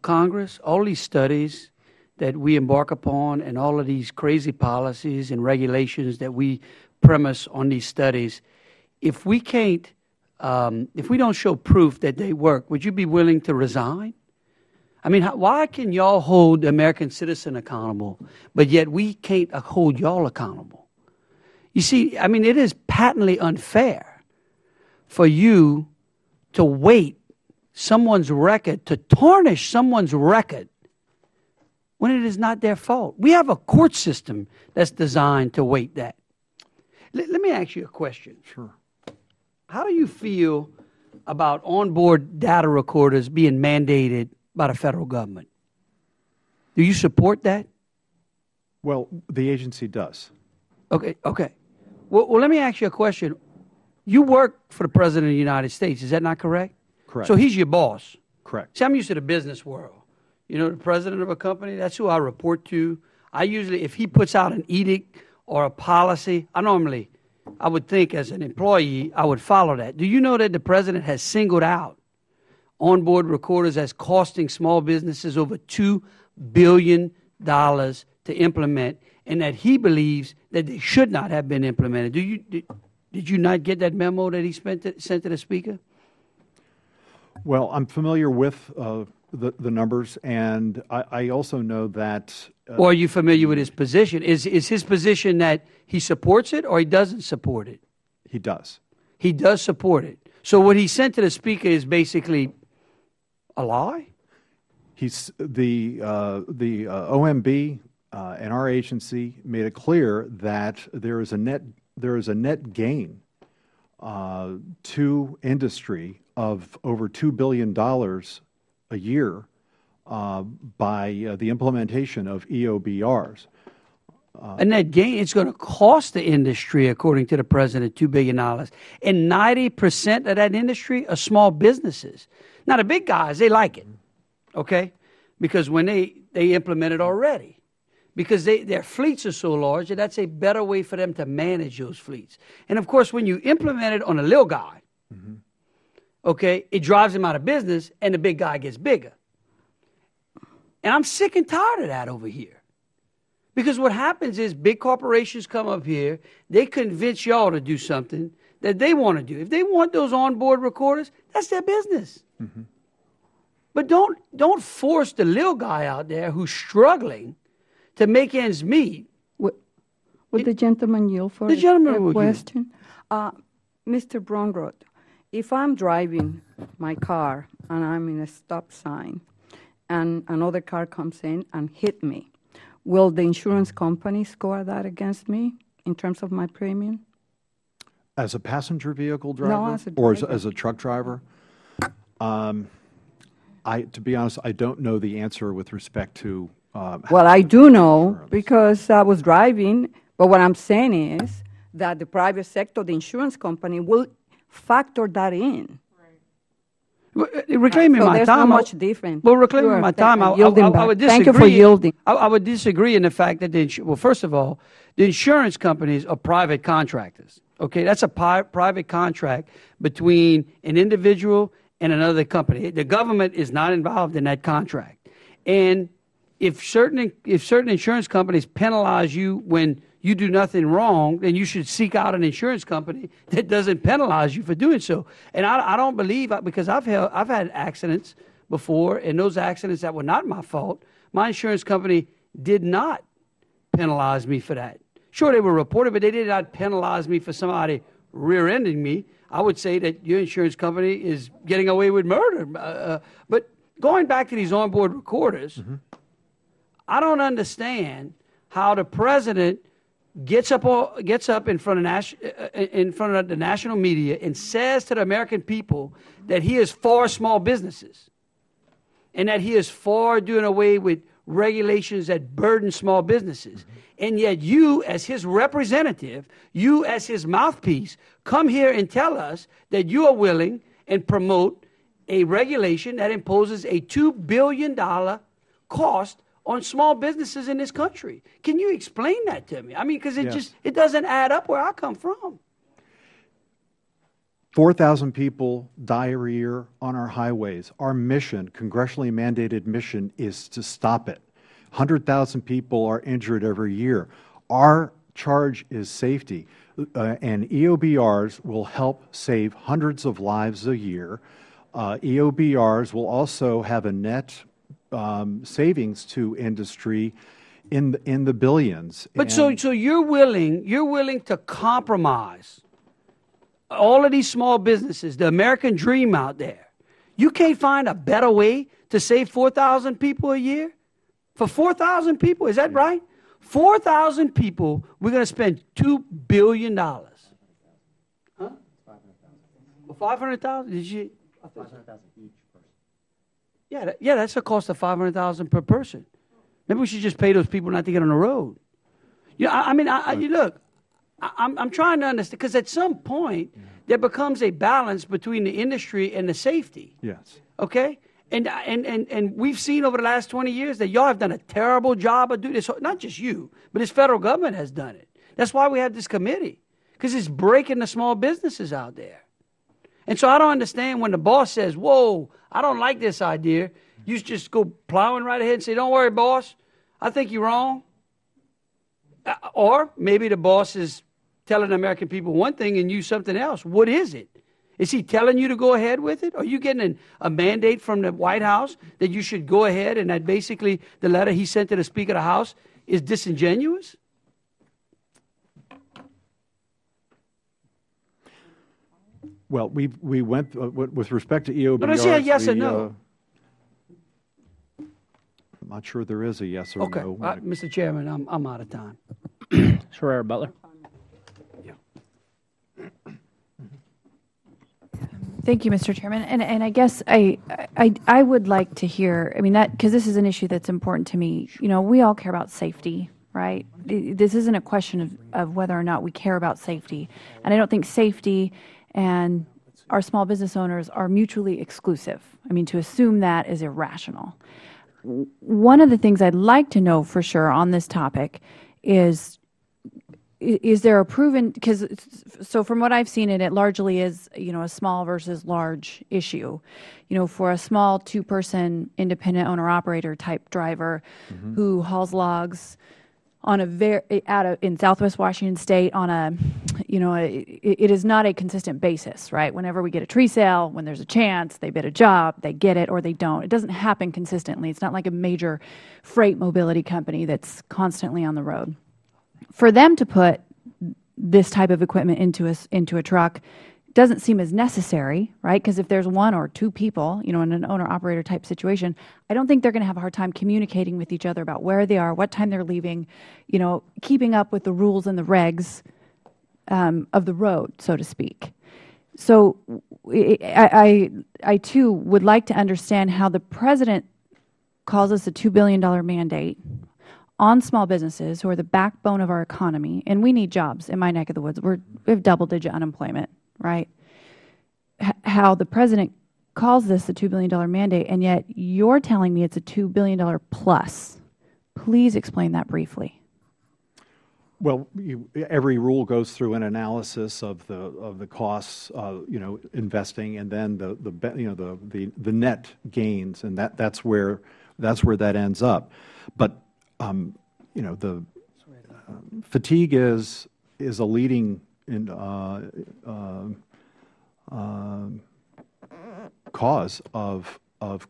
Congress, all these studies that we embark upon and all of these crazy policies and regulations that we premise on these studies, if we can't, if we don't show proof that they work, would you be willing to resign? I mean, why can y'all hold the American citizen accountable, but yet we can't hold y'all accountable? You see, I mean, it is patently unfair for you to weight someone's record, to tarnish someone's record, when it is not their fault. We have a court system that's designed to weight that. Let me ask you a question. Sure. How do you feel about onboard data recorders being mandated by the federal government? Do you support that? Well, the agency does. Okay. Well, let me ask you a question. You work for the President of the United States, is that not correct? Correct. So he's your boss. Correct. See, I'm used to the business world. You know, the president of a company, that's who I report to. I usually, if he puts out an edict or a policy, I would think as an employee, I would follow that. Do you know that the president has singled out onboard recorders as costing small businesses over $2 billion to implement, and that he believes that they should not have been implemented? Did you not get that memo that he sent to the Speaker? Well, I'm familiar with the numbers, and I also know that... or are you familiar with his position? Is his position that he supports it or he doesn't support it? He does. he does support it. So what he sent to the Speaker is basically a lie? He's the OMB and our agency made it clear that there is a net gain to industry of over $2 billion a year by the implementation of EOBRs. A net gain, it's going to cost the industry, according to the President, $2 billion. And 90% of that industry are small businesses. Now, the big guys, they like it, okay? Because when they implement it already. Because their fleets are so large, and that's a better way for them to manage those fleets. And, of course, when you implement it on a little guy, okay, it drives him out of business, and the big guy gets bigger. And I'm sick and tired of that over here. Because what happens is big corporations come up here, they convince y'all to do something that they want to do. If they want those onboard recorders, that's their business. But don't force the little guy out there who's struggling to make ends meet. Would the gentleman yield for the gentleman a will question? Mr. Bronrod, if I'm driving my car and I'm in a stop sign and another car comes in and hit me, will the insurance company score that against me in terms of my premium? As a passenger vehicle driver? No, as a driver. Or as a truck driver? To be honest, I don't know the answer with respect to well, I do know because I was driving, but what I'm saying is that the private sector, the insurance company, will factor that in. Reclaiming my there's time. Not much different. Well, reclaiming my time, I would disagree. Thank you for yielding. I would disagree in the fact that well, first of all, the insurance companies are private contractors. Okay, that's a private contract between an individual and another company. The government is not involved in that contract. And if certain insurance companies penalize you when you do nothing wrong, then you should seek out an insurance company that doesn't penalize you for doing so. And I don't believe, because I've had accidents before, and those accidents that were not my fault, my insurance company did not penalize me for that. Sure, they were reported, but they did not penalize me for somebody rear-ending me. I would say that your insurance company is getting away with murder. But going back to these onboard recorders, I don't understand how the president gets up in front of the national media and says to the American people that he is for small businesses and that he is for doing away with regulations that burden small businesses. And yet you, as his representative, you as his mouthpiece, come here and tell us that you are willing and promote a regulation that imposes a $2 billion cost on small businesses in this country. Can you explain that to me? I mean, because it doesn't add up where I come from. 4,000 people die every year on our highways. Our mission, congressionally mandated mission, is to stop it. 100,000 people are injured every year. Our charge is safety, and EOBRs will help save hundreds of lives a year. EOBRs will also have a net savings to industry in the billions. But so you're willing to compromise all of these small businesses, the American dream out there. You can't find a better way to save 4,000 people a year? For 4,000 people, is that right? 4,000 people, we're going to spend $2 billion. Huh? 500,000? Did you? 500,000 each person. Yeah, that's a cost of 500,000 per person. Maybe we should just pay those people not to get on the road. Look, I'm trying to understand, because at some point there becomes a balance between the industry and the safety. Yes. Okay. And we've seen over the last 20 years that y'all have done a terrible job of doing this. Not just you, but this federal government has done it. That's why we have this committee, because it's breaking the small businesses out there. And so I don't understand when the boss says, whoa, I don't like this idea. You just go plowing right ahead and say, don't worry, boss, I think you're wrong. Or maybe the boss is telling the American people one thing and you something else. What is it? Is he telling you to go ahead with it? Are you getting a mandate from the White House that you should go ahead, and that basically the letter he sent to the Speaker of the House is disingenuous? Well, we went, with respect to EOBRs. But is it a yes or no? I'm not sure there is a yes or okay. no. Mr. Chairman, I'm out of time. Herrera Butler. Thank you, Mr. Chairman. And I guess I would like to hear, I mean, that, because this is an issue that's important to me. You know, we all care about safety, right? This isn't a question of whether or not we care about safety. And I don't think safety and our small business owners are mutually exclusive. I mean, to assume that is irrational. One of the things I'd like to know for sure on this topic is there a proven, because, so from what I've seen, it largely is, you know, a small versus large issue. You know, for a small two-person independent owner-operator type driver who hauls logs on in Southwest Washington State on a, you know, it is not a consistent basis, right? Whenever we get a tree sale, when there's a chance, they bid a job, they get it or they don't. It doesn't happen consistently. It's not like a major freight mobility company that's constantly on the road. For them to put this type of equipment into a truck doesn't seem as necessary, right? Because if there's one or two people, you know, in an owner-operator type situation, I don't think they're going to have a hard time communicating with each other about where they are, what time they're leaving, you know, keeping up with the rules and the regs of the road, so to speak. So I too would like to understand how the President calls us a $2 billion mandate on small businesses who are the backbone of our economy, and we need jobs in my neck of the woods. We have double-digit unemployment, right? How the President calls this a $2 billion mandate, and yet you're telling me it's a $2 billion plus. Please explain that briefly. Well, every rule goes through an analysis of the costs, you know, investing, and then the net gains, and that's where that ends up. But you know, the fatigue is a leading cause of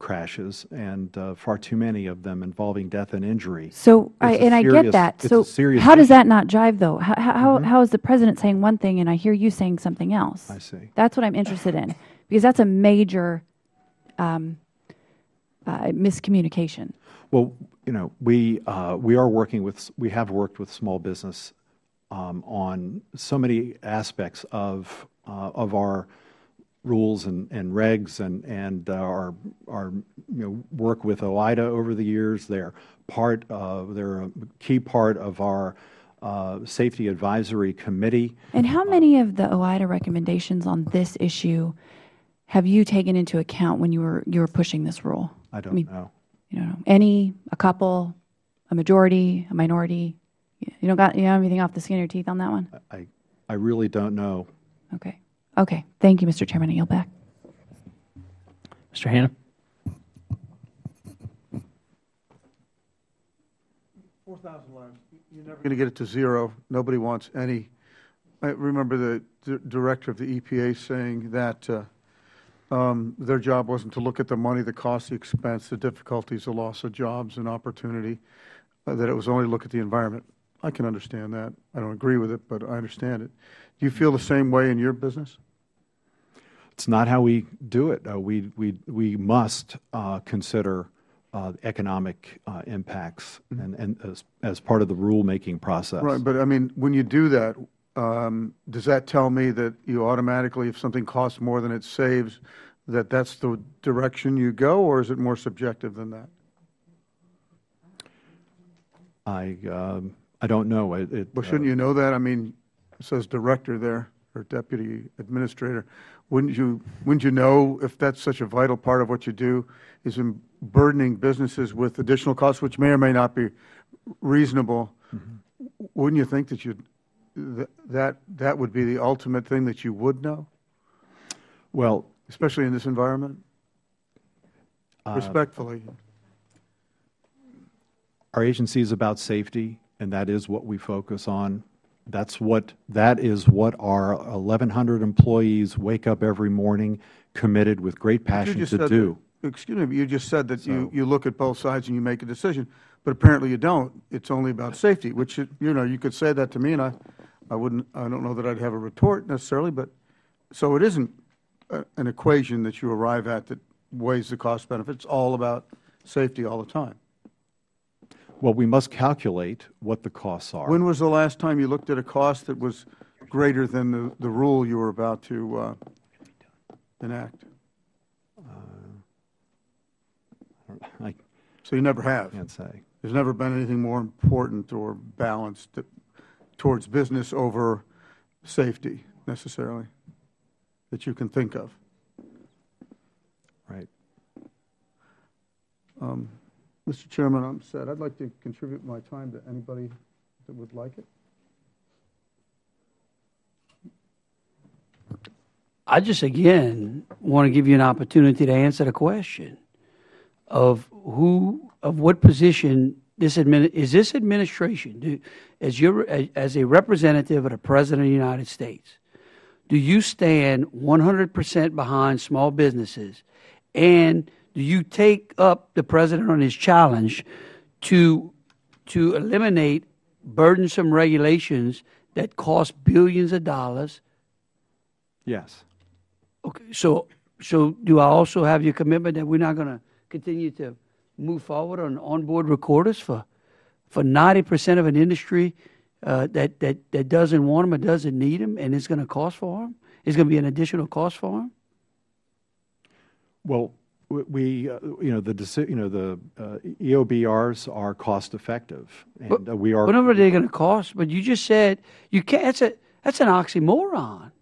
crashes, and far too many of them involving death and injury. So, I get that. So, how does that not jive, though? How is the President saying one thing, and I hear you saying something else? I see. That's what I'm interested in, because that's a major miscommunication. Well, you know, we have worked with small business on so many aspects of our rules and regs and our work with OIDA over the years. They're a key part of our safety advisory committee. And how many of the OIDA recommendations on this issue have you taken into account when you were pushing this rule? I don't know. You know, any, a couple, a majority, a minority? You don't have anything off the skin of your teeth on that one? I really don't know. Okay. Okay. Thank you, Mr. Chairman. I yield back. Mr. Hanna. 4,000 lives. You're never going to get it to zero. Nobody wants any. I remember the director of the EPA saying that their job wasn't to look at the money, the cost, the expense, the difficulties, the loss of jobs and opportunity, that it was only look at the environment. I can understand that. I don't agree with it, but I understand it. Do you feel the same way in your business? It's not how we do it. We must consider economic impacts and as part of the rule-making process. Right, but I mean, when you do that, does that tell me that you automatically, if something costs more than it saves, that's the direction you go, or is it more subjective than that? I don't know. Well, shouldn't you know that? I mean, it says director there, or deputy administrator. Wouldn't you know if that's such a vital part of what you do is in burdening businesses with additional costs, which may or may not be reasonable? Mm-hmm. Wouldn't you think that that would be the ultimate thing that you would know? Well, especially in this environment? Respectfully. Our agency is about safety, and that is what we focus on. That is what our 1,100 employees wake up every morning committed with great passion to do. Excuse me, but you just said that you look at both sides and you make a decision, but apparently you don't. It's only about safety, which, you could say that to me, and I don't know that I'd have a retort necessarily, but so it isn't an equation that you arrive at that weighs the cost benefits. It's all about safety all the time. Well, we must calculate what the costs are. When was the last time you looked at a cost that was greater than the rule you were about to enact? So you never have? I can't say. There's never been anything more important or balanced towards business over safety, necessarily, that you can think of? Right. Mr. Chairman, I'm set. I'd like to contribute my time to anybody that would like it. I just, again, want to give you an opportunity to answer the question of what position is this administration, as a representative of the President of the United States, do you stand 100% behind small businesses, and do you take up the President on his challenge to eliminate burdensome regulations that cost billions of dollars? Yes. Okay, so do I also have your commitment that we're not going to continue to move forward on onboard recorders for 90% of an industry that doesn't want them or doesn't need them, and it's going to cost for them? It's going to be an additional cost for them? Well, the EOBRs are cost effective, and we are. Whatever they're going to cost, but you just said you can't. That's an oxymoron.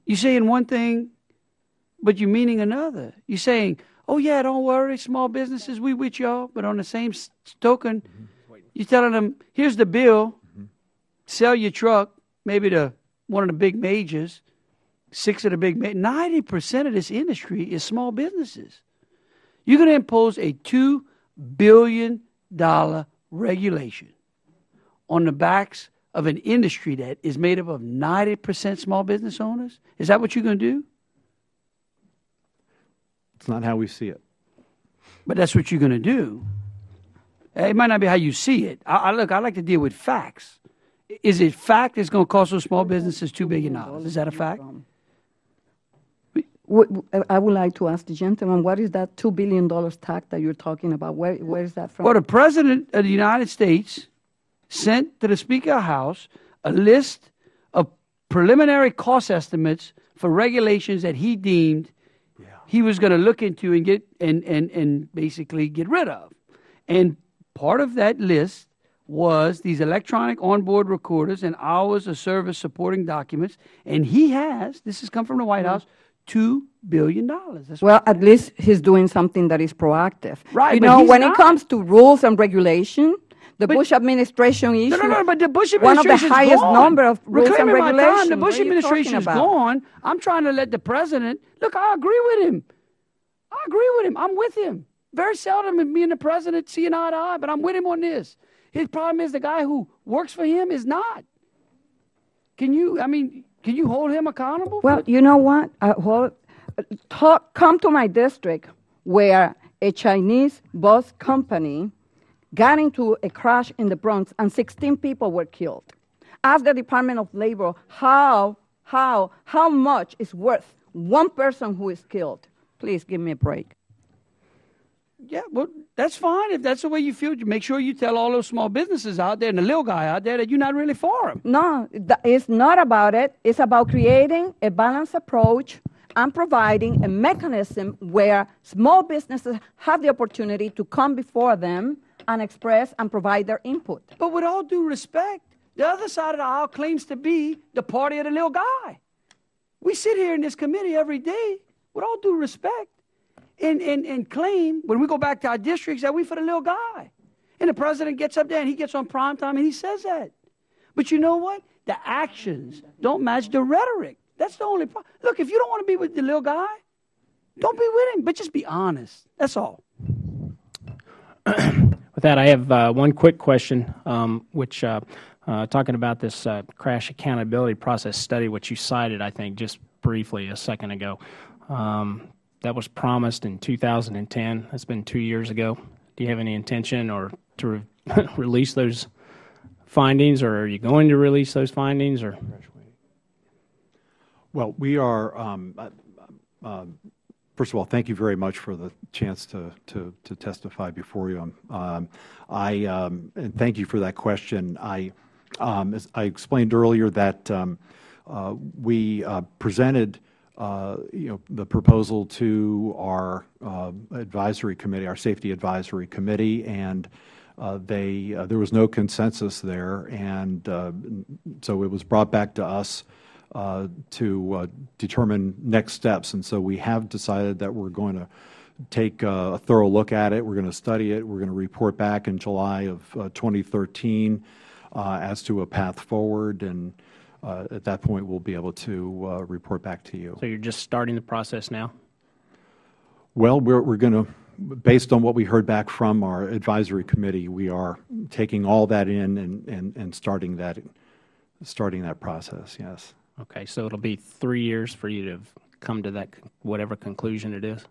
You're saying one thing, but you're meaning another. You're saying, "Oh yeah, don't worry, small businesses, we with y'all," but on the same token, you're telling them, "Here's the bill. Sell your truck, maybe to one of the big majors." 6 of the big 90% of this industry is small businesses. You're going to impose a $2 billion regulation on the backs of an industry that is made up of 90% small business owners? Is that what you're going to do? It's not how we see it. But that's what you're going to do. It might not be how you see it. I like to deal with facts. Is it fact it's going to cost those small businesses $2 billion? Is that a fact? I would like to ask the gentleman, what is that $2 billion tax that you're talking about? Where is that from? Well, the President of the United States sent to the Speaker of the House a list of preliminary cost estimates for regulations that he deemed he was going to look into and get and basically get rid of. And part of that list was these electronic onboard recorders and hours of service supporting documents. And he has, this has come from the White House, $2 billion. Well, at least he's doing something that is proactive. Right. You know, when it comes to rules and regulation, the Bush administration issued but the Bush administration one of the highest number of rules and regulations. The Bush administration is gone. I'm trying to let the President, look, I agree with him. I'm with him. Very seldom me and the President see an eye to eye, but I'm with him on this. His problem is the guy who works for him is not. Can you hold him accountable? Well, you know what? Come to my district where a Chinese bus company got into a crash in the Bronx and 16 people were killed. Ask the Department of Labor how much is worth one person who is killed. Please give me a break. Yeah, well, that's fine. If that's the way you feel, make sure you tell all those small businesses out there and the little guy out there that you're not really for them. No, it's not about it. It's about creating a balanced approach and providing a mechanism where small businesses have the opportunity to come before them and express and provide their input. But with all due respect, the other side of the aisle claims to be the party of the little guy. We sit here in this committee every day, with all due respect, and claim, when we go back to our districts, that we for the little guy. And the President gets up there and he gets on prime time and he says that. But you know what? The actions don't match the rhetoric. That's the only problem. Look, if you don't want to be with the little guy, don't be with him, but just be honest. That's all. With that, I have one quick question, which talking about this crash accountability process study, which you cited, I think, just briefly a second ago. That was promised in 2010. That's been 2 years ago. Do you have any intention or to release those findings, or are you going to release those findings? Or Well, we are, first of all, thank you very much for the chance to testify before you. And thank you for that question. As I explained earlier that we presented the proposal to our advisory committee, our safety advisory committee, and there was no consensus there, and so it was brought back to us to determine next steps. And so we have decided that we're going to take a thorough look at it. We're going to study it. We're going to report back in July of 2013 as to a path forward, and at that point we'll be able to report back to you. So you're just starting the process now? Well, we're going to, based on what we heard back from our advisory committee, we are taking all that in and starting that process, yes. Okay, so it'll be 3 years for you to come to that whatever conclusion it is?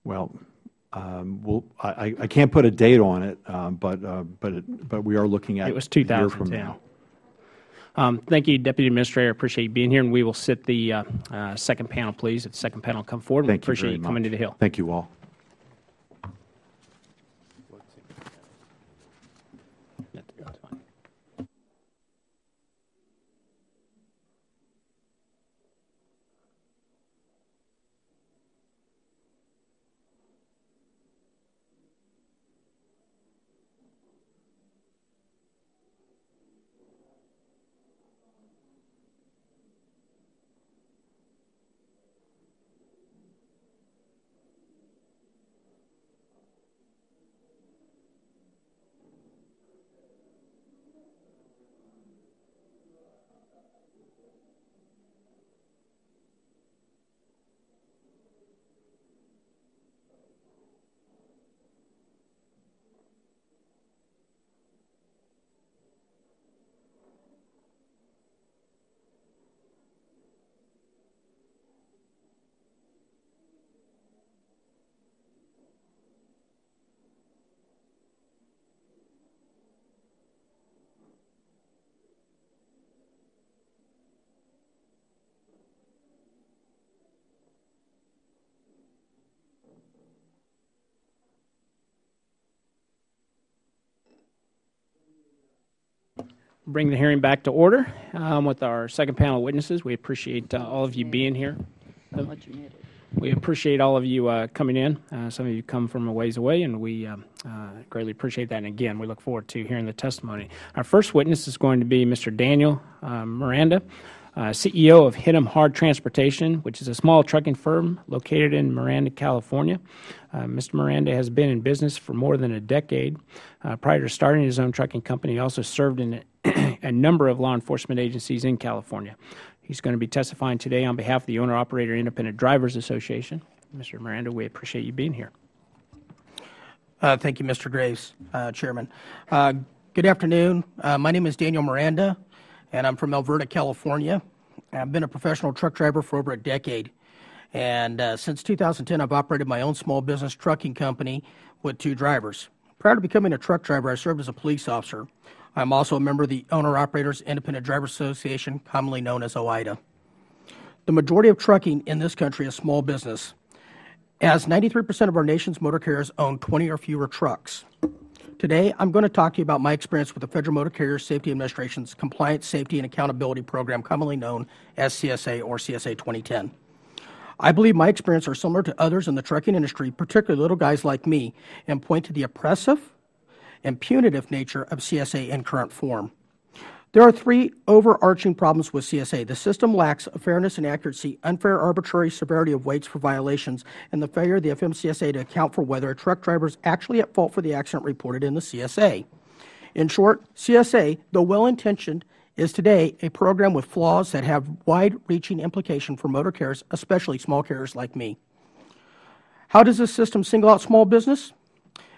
Well, I can't put a date on it, but we are looking at it was a year from 2010. now. Thank you, Deputy Administrator. I appreciate you being here, and we will sit the second panel, please. If the second panel come forward, we appreciate you coming to the Hill. Thank you all. Bring the hearing back to order with our second panel of witnesses. We appreciate all of you being here. We appreciate all of you coming in. Some of you come from a ways away, and we greatly appreciate that. And again, we look forward to hearing the testimony. Our first witness is going to be Mr. Daniel Miranda, CEO of Hit 'em Hard Transportation, which is a small trucking firm located in Miranda, California. Mr. Miranda has been in business for more than a decade. Prior to starting his own trucking company, he also served in a number of law enforcement agencies in California. He's going to be testifying today on behalf of the Owner-Operator Independent Drivers Association. Mr. Miranda, we appreciate you being here. Thank you, Mr. Graves, Chairman. Good afternoon. My name is Daniel Miranda, and I'm from Alberta, California. I've been a professional truck driver for over a decade. And since 2010, I've operated my own small business trucking company with 2 drivers. Prior to becoming a truck driver, I served as a police officer. I'm also a member of the Owner-Operators Independent Drivers Association, commonly known as OIDA. The majority of trucking in this country is small business, as 93% of our nation's motor carriers own 20 or fewer trucks. Today, I'm going to talk to you about my experience with the Federal Motor Carrier Safety Administration's Compliance, Safety, and Accountability Program, commonly known as CSA or CSA 2010. I believe my experience are similar to others in the trucking industry, particularly little guys like me, and point to the oppressive and punitive nature of CSA in current form. There are 3 overarching problems with CSA. The system lacks fairness and accuracy, unfair arbitrary severity of weights for violations, and the failure of the FMCSA to account for whether a truck driver is actually at fault for the accident reported in the CSA. In short, CSA, though well-intentioned, is today a program with flaws that have wide-reaching implication for motor carriers, especially small carriers like me. How does this system single out small business?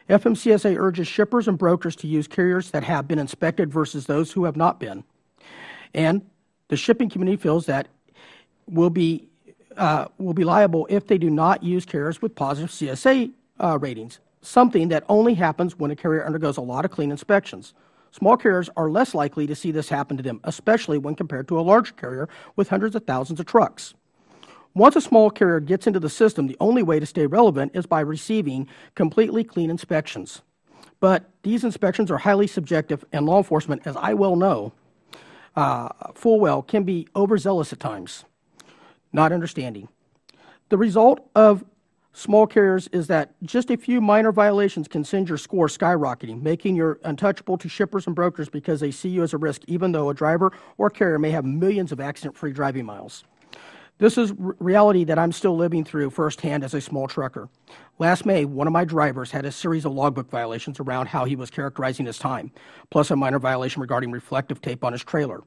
FMCSA urges shippers and brokers to use carriers that have been inspected versus those who have not been. And the shipping community feels that will be liable if they do not use carriers with positive CSA ratings, something that only happens when a carrier undergoes a lot of clean inspections. Small carriers are less likely to see this happen to them, especially when compared to a large carrier with hundreds of thousands of trucks. Once a small carrier gets into the system, the only way to stay relevant is by receiving completely clean inspections. But these inspections are highly subjective, and law enforcement, as I well know, full well, can be overzealous at times, not understanding. The result of small carriers is that just a few minor violations can send your score skyrocketing, making you untouchable to shippers and brokers because they see you as a risk, even though a driver or carrier may have millions of accident-free driving miles. This is reality that I'm still living through firsthand as a small trucker. Last May, one of my drivers had a series of logbook violations around how he was characterizing his time, plus a minor violation regarding reflective tape on his trailer.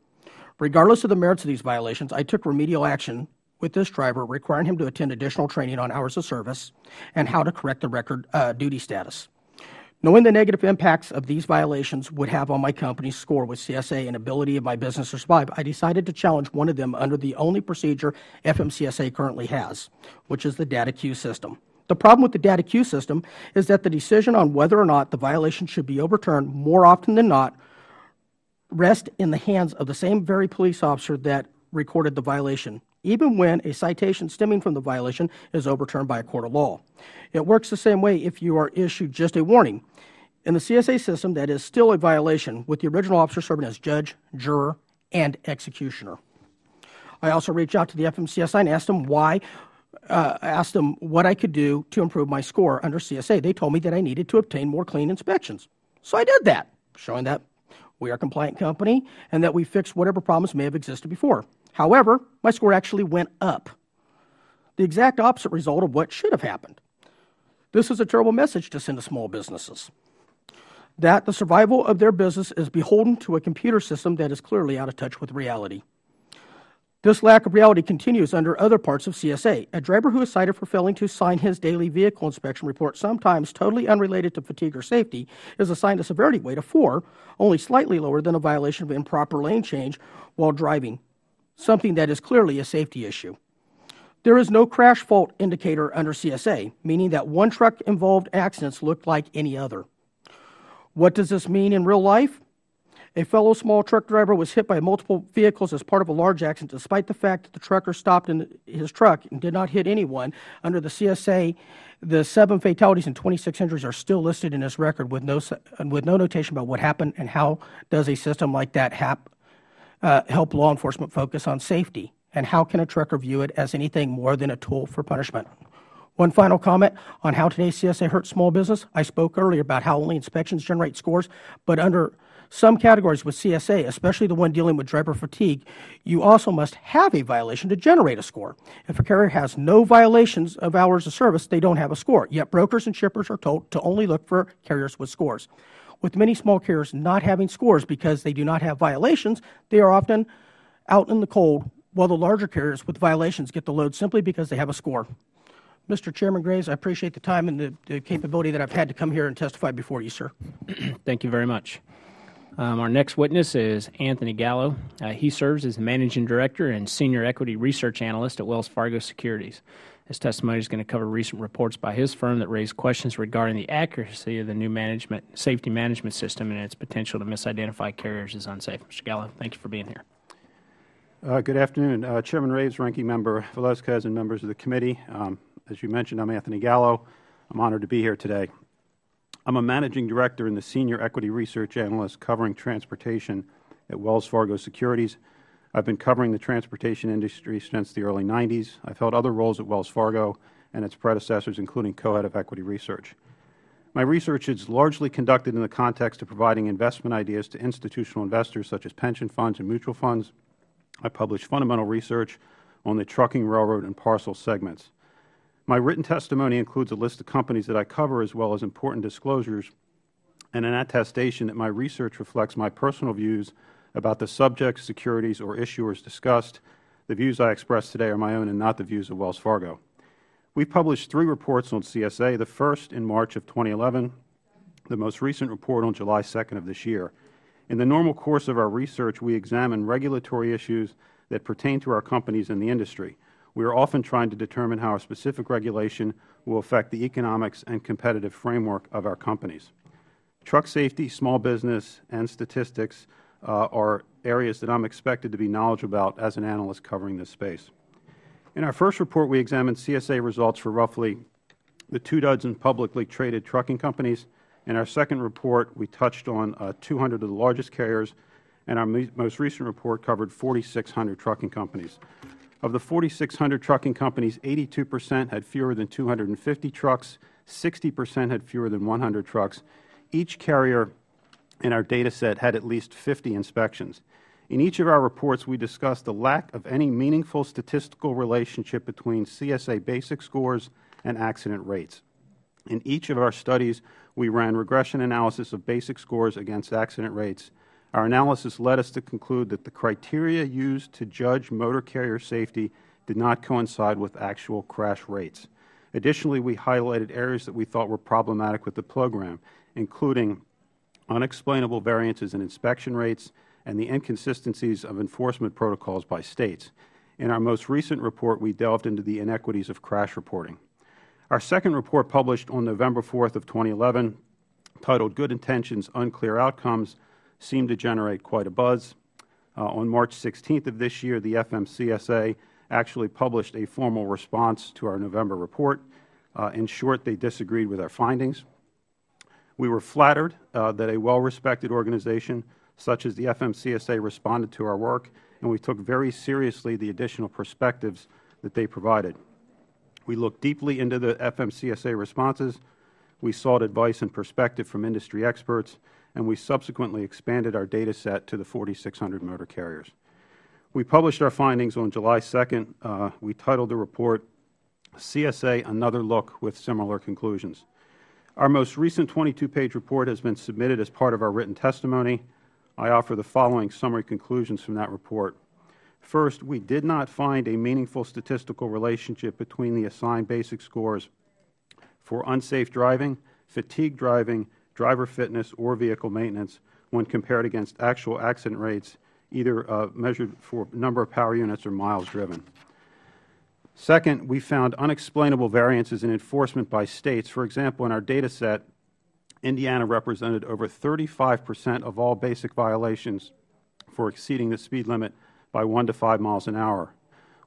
Regardless of the merits of these violations, I took remedial action with this driver, requiring him to attend additional training on hours of service and how to correct the record duty status. Knowing the negative impacts of these violations would have on my company's score with CSA and ability of my business to survive, I decided to challenge one of them under the only procedure FMCSA currently has, which is the data queue system. The problem with the data queue system is that the decision on whether or not the violation should be overturned more often than not rests in the hands of the same very police officer that recorded the violation, even when a citation stemming from the violation is overturned by a court of law. It works the same way if you are issued just a warning. In the CSA system, that is still a violation, with the original officer serving as judge, juror, and executioner. I also reached out to the FMCSA and asked them what I could do to improve my score under CSA. They told me that I needed to obtain more clean inspections. So I did that, showing that we are a compliant company and that we fixed whatever problems may have existed before. However, my score actually went up, the exact opposite result of what should have happened. This is a terrible message to send to small businesses, that the survival of their business is beholden to a computer system that is clearly out of touch with reality. This lack of reality continues under other parts of CSA. A driver who is cited for failing to sign his daily vehicle inspection report, sometimes totally unrelated to fatigue or safety, is assigned a severity weight of 4, only slightly lower than a violation of improper lane change while driving, something that is clearly a safety issue. There is no crash fault indicator under CSA, meaning that one truck-involved accidents look like any other. What does this mean in real life? A fellow small truck driver was hit by multiple vehicles as part of a large accident, despite the fact that the trucker stopped in his truck and did not hit anyone. Under the CSA, the 7 fatalities and 26 injuries are still listed in his record with no notation about what happened and how does a system like that help law enforcement focus on safety, and how can a trucker view it as anything more than a tool for punishment? One final comment on how today's CSA hurts small business. I spoke earlier about how only inspections generate scores, but under some categories with CSA, especially the one dealing with driver fatigue, you also must have a violation to generate a score. If a carrier has no violations of hours of service, they don't have a score, yet brokers and shippers are told to only look for carriers with scores. With many small carriers not having scores because they do not have violations, they are often out in the cold, while the larger carriers with violations get the load simply because they have a score. Mr. Chairman Graves, I appreciate the time and the capability that I've had to come here and testify before you, sir. Thank you very much. Our next witness is Anthony Gallo. He serves as the Managing Director and Senior Equity Research Analyst at Wells Fargo Securities. His testimony is going to cover recent reports by his firm that raise questions regarding the accuracy of the new safety management system and its potential to misidentify carriers as unsafe. Mr. Gallo, thank you for being here. Good afternoon. Chairman Raves, Ranking Member Velazquez, and members of the committee. As you mentioned, I'm Anthony Gallo. I'm honored to be here today. I'm a Managing Director and the Senior Equity Research Analyst covering transportation at Wells Fargo Securities. I've been covering the transportation industry since the early 90s. I've held other roles at Wells Fargo and its predecessors, including co-head of equity research. My research is largely conducted in the context of providing investment ideas to institutional investors such as pension funds and mutual funds. I publish fundamental research on the trucking, railroad, and parcel segments. My written testimony includes a list of companies that I cover as well as important disclosures and an attestation that my research reflects my personal views about the subjects, securities, or issuers discussed. The views I express today are my own and not the views of Wells Fargo. We published 3 reports on CSA, the first in March of 2011, the most recent report on July 2nd of this year. In the normal course of our research, we examine regulatory issues that pertain to our companies and the industry. We are often trying to determine how a specific regulation will affect the economics and competitive framework of our companies. Truck safety, small business, and statistics are areas that I'm expected to be knowledgeable about as an analyst covering this space. In our first report, we examined CSA results for roughly the 24 publicly traded trucking companies. In our second report, we touched on 200 of the largest carriers, and our most recent report covered 4,600 trucking companies. Of the 4,600 trucking companies, 82% had fewer than 250 trucks, 60% had fewer than 100 trucks. Each carrier in our data set had at least 50 inspections. In each of our reports, we discussed the lack of any meaningful statistical relationship between CSA basic scores and accident rates. In each of our studies, we ran regression analysis of basic scores against accident rates. Our analysis led us to conclude that the criteria used to judge motor carrier safety did not coincide with actual crash rates. Additionally, we highlighted areas that we thought were problematic with the program, including unexplainable variances in inspection rates and the inconsistencies of enforcement protocols by states. In our most recent report, we delved into the inequities of crash reporting. Our second report, published on November 4th of 2011, titled Good Intentions, Unclear Outcomes, seemed to generate quite a buzz. On March 16th of this year, the FMCSA actually published a formal response to our November report. In short, they disagreed with our findings. We were flattered that a well-respected organization such as the FMCSA responded to our work, and we took very seriously the additional perspectives that they provided. We looked deeply into the FMCSA responses, we sought advice and perspective from industry experts, and we subsequently expanded our data set to the 4,600 motor carriers. We published our findings on July 2nd. We titled the report, CSA Another Look with Similar Conclusions. Our most recent 22-page report has been submitted as part of our written testimony. I offer the following summary conclusions from that report. First, we did not find a meaningful statistical relationship between the assigned basic scores for unsafe driving, fatigue driving, driver fitness, or vehicle maintenance when compared against actual accident rates, either measured for number of power units or miles driven. Second, we found unexplainable variances in enforcement by states. For example, in our data set, Indiana represented over 35% of all basic violations for exceeding the speed limit by 1 to 5 miles an hour.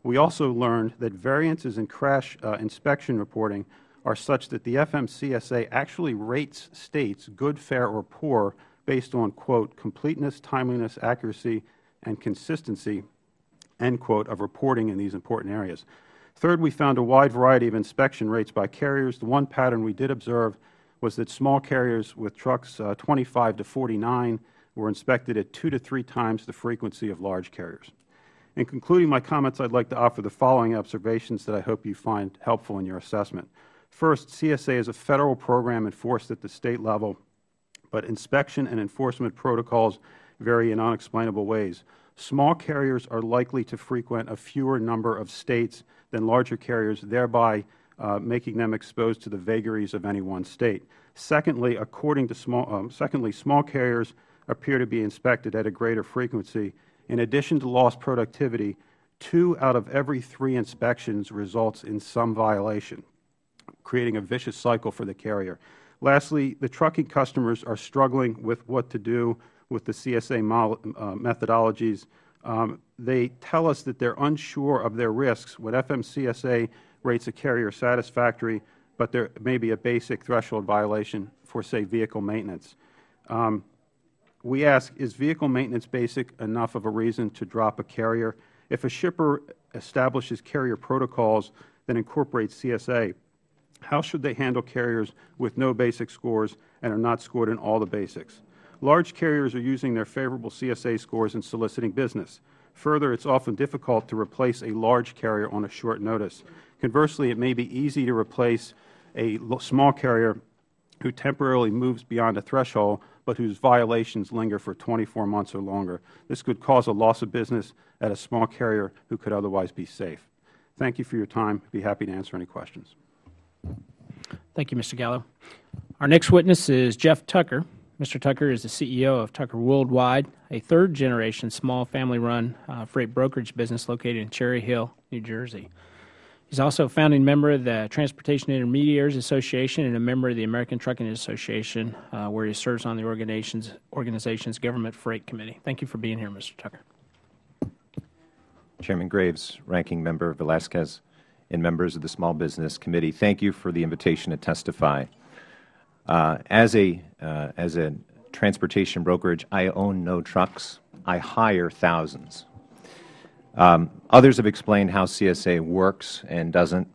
We also learned that variances in crash inspection reporting are such that the FMCSA actually rates states good, fair, or poor based on, quote, completeness, timeliness, accuracy, and consistency, end quote, of reporting in these important areas. Third, we found a wide variety of inspection rates by carriers. The one pattern we did observe was that small carriers with trucks 25 to 49 were inspected at 2 to 3 times the frequency of large carriers. In concluding my comments, I'd like to offer the following observations that I hope you find helpful in your assessment. First, CSA is a federal program enforced at the state level, but inspection and enforcement protocols vary in unexplainable ways. Small carriers are likely to frequent a fewer number of states than larger carriers, thereby making them exposed to the vagaries of any one state. Secondly, small carriers appear to be inspected at a greater frequency. In addition to lost productivity, 2 out of every 3 inspections results in some violation, creating a vicious cycle for the carrier. Lastly, the trucking customers are struggling with what to do with the CSA methodologies. They tell us that they're unsure of their risks when FMCSA rates a carrier satisfactory, but there may be a basic threshold violation for, say, vehicle maintenance. We ask, is vehicle maintenance basic enough of a reason to drop a carrier? If a shipper establishes carrier protocols that incorporate CSA, how should they handle carriers with no basic scores and are not scored in all the basics? Large carriers are using their favorable CSA scores in soliciting business. Further, it's often difficult to replace a large carrier on a short notice. Conversely, it may be easy to replace a small carrier who temporarily moves beyond a threshold, but whose violations linger for 24 months or longer. This could cause a loss of business at a small carrier who could otherwise be safe. Thank you for your time. I'd be happy to answer any questions. Thank you, Mr. Gallo. Our next witness is Jeff Tucker. Mr. Tucker is the CEO of Tucker Worldwide, a third-generation small family-run freight brokerage business located in Cherry Hill, New Jersey. He's also a founding member of the Transportation Intermediaries Association and a member of the American Trucking Association, where he serves on the organization's Government Freight Committee. Thank you for being here, Mr. Tucker. Chairman Graves, Ranking Member Velasquez, and members of the Small Business Committee, thank you for the invitation to testify. As a transportation brokerage, I own no trucks. I hire thousands. Others have explained how CSA works and doesn't.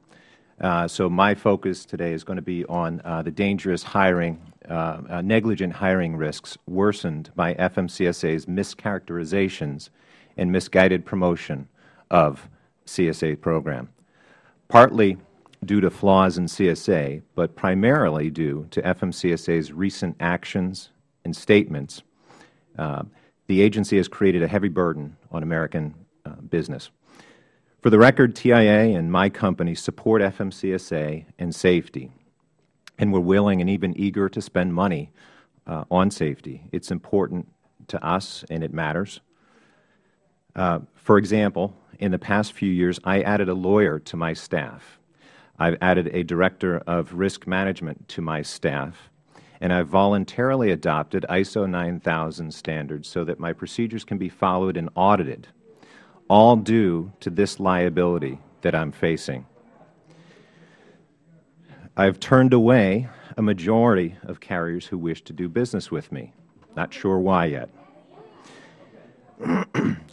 So my focus today is going to be on the dangerous hiring, negligent hiring risks worsened by FMCSA's mischaracterizations and misguided promotion of CSA program, partly due to flaws in CSA, but primarily due to FMCSA's recent actions and statements. The agency has created a heavy burden on American business. For the record, TIA and my company support FMCSA and safety, and we're willing and even eager to spend money on safety. It's important to us, and it matters. For example, in the past few years, I added a lawyer to my staff. I've added a director of risk management to my staff, and I've voluntarily adopted ISO 9000 standards so that my procedures can be followed and audited, all due to this liability that I'm facing. I've turned away a majority of carriers who wish to do business with me. Not sure why yet.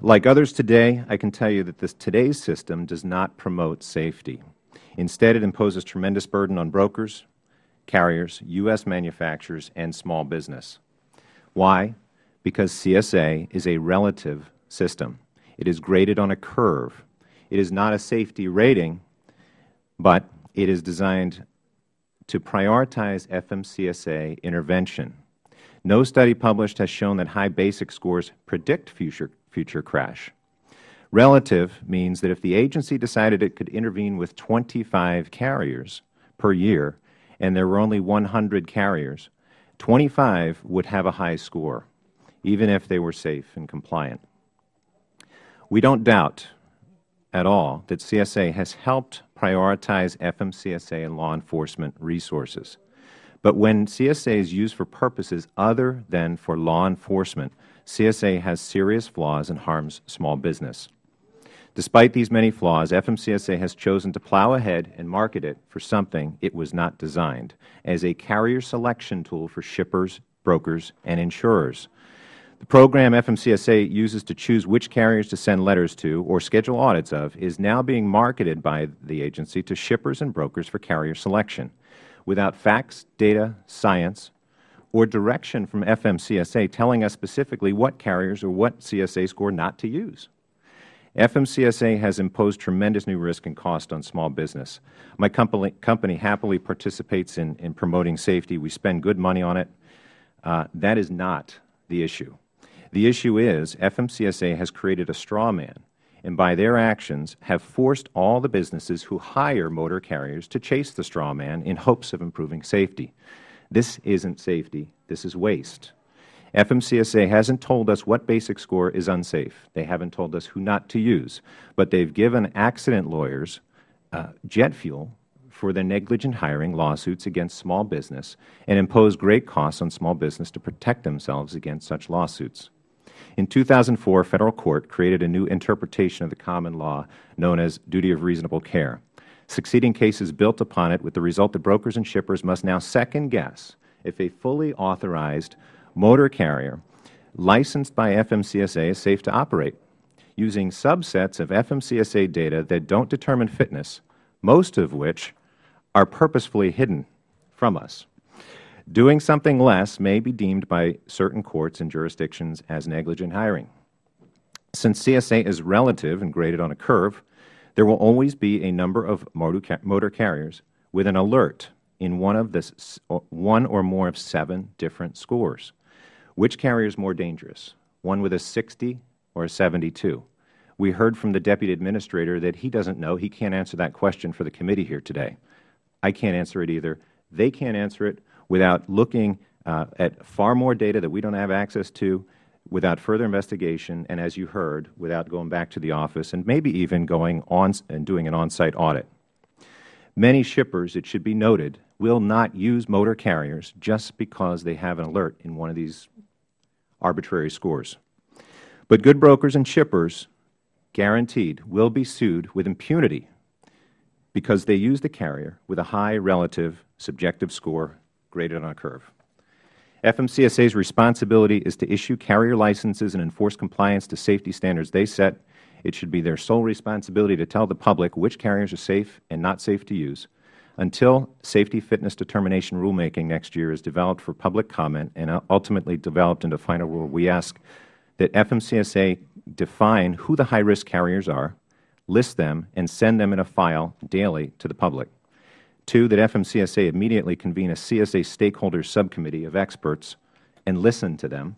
Like others today, I can tell you that today's system does not promote safety. Instead, it imposes tremendous burden on brokers, carriers, U.S. manufacturers, and small business. Why? Because CSA is a relative system. It is graded on a curve. It is not a safety rating, but it is designed to prioritize FMCSA intervention. No study published has shown that high basic scores predict future crash. Relative means that if the agency decided it could intervene with 25 carriers per year and there were only 100 carriers, 25 would have a high score, even if they were safe and compliant. We don't doubt at all that CSA has helped prioritize FMCSA and law enforcement resources. But when CSA is used for purposes other than for law enforcement, CSA has serious flaws and harms small business. Despite these many flaws, FMCSA has chosen to plow ahead and market it for something it was not designed, as a carrier selection tool for shippers, brokers, and insurers. The program FMCSA uses to choose which carriers to send letters to or schedule audits of is now being marketed by the agency to shippers and brokers for carrier selection, without facts, data, science, or direction from FMCSA telling us specifically what carriers or what CSA score not to use. FMCSA has imposed tremendous new risk and cost on small business. My company happily participates in promoting safety. We spend good money on it. That is not the issue. The issue is FMCSA has created a straw man, and by their actions have forced all the businesses who hire motor carriers to chase the straw man in hopes of improving safety. This isn't safety. This is waste. FMCSA hasn't told us what basic score is unsafe. They haven't told us who not to use, but they've given accident lawyers jet fuel for their negligent hiring lawsuits against small business and imposed great costs on small business to protect themselves against such lawsuits. In 2004, a Federal court created a new interpretation of the common law known as duty of reasonable care. Succeeding cases built upon it with the result that brokers and shippers must now second-guess if a fully authorized motor carrier licensed by FMCSA is safe to operate, using subsets of FMCSA data that don't determine fitness, most of which are purposefully hidden from us. Doing something less may be deemed by certain courts and jurisdictions as negligent hiring. Since CSA is relative and graded on a curve, there will always be a number of motor carriers with an alert in one or more of 7 different scores. Which carrier is more dangerous, one with a 60 or a 72? We heard from the Deputy Administrator that he doesn't know. He can't answer that question for the committee here today. I can't answer it either. They can't answer it without looking at far more data that we don't have access to, without further investigation, and as you heard, without going back to the office and maybe even going on and doing an on-site audit. Many shippers, it should be noted, will not use motor carriers just because they have an alert in one of these arbitrary scores. But good brokers and shippers, guaranteed, will be sued with impunity because they use the carrier with a high relative subjective score graded on a curve. FMCSA's responsibility is to issue carrier licenses and enforce compliance to safety standards they set. It should be their sole responsibility to tell the public which carriers are safe and not safe to use. Until safety fitness determination rulemaking next year is developed for public comment and ultimately developed into final rule, we ask that FMCSA define who the high-risk carriers are, list them, and send them in a file daily to the public. 2, that FMCSA immediately convene a CSA stakeholders subcommittee of experts and listen to them.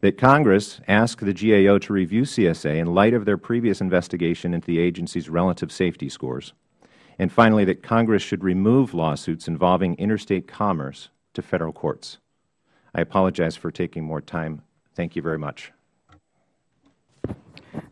That Congress ask the GAO to review CSA in light of their previous investigation into the agency's relative safety scores. And finally, that Congress should remove lawsuits involving interstate commerce to Federal courts. I apologize for taking more time. Thank you very much.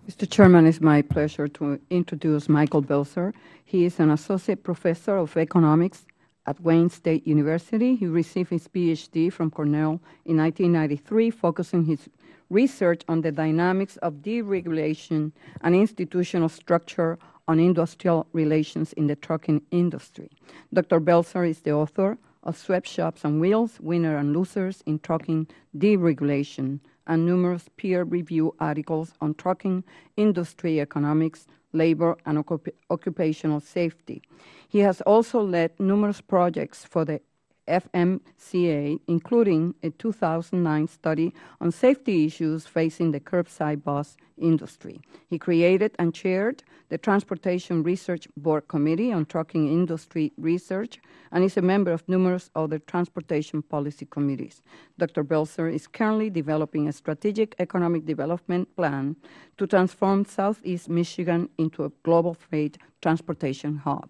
Mr. Chairman, it's my pleasure to introduce Michael Belzer. He is an associate professor of economics at Wayne State University. He received his Ph.D. from Cornell in 1993, focusing his research on the dynamics of deregulation and institutional structure on industrial relations in the trucking industry. Dr. Belzer is the author of Sweatshops and Wheels, Winners and Losers in Trucking Deregulation, and numerous peer-reviewed articles on trucking industry economics, labor, and occupational safety. He has also led numerous projects for the FMCSA, including a 2009 study on safety issues facing the curbside bus industry. He created and chaired the Transportation Research Board Committee on Trucking Industry Research and is a member of numerous other transportation policy committees. Dr. Belzer is currently developing a strategic economic development plan to transform Southeast Michigan into a global freight transportation hub.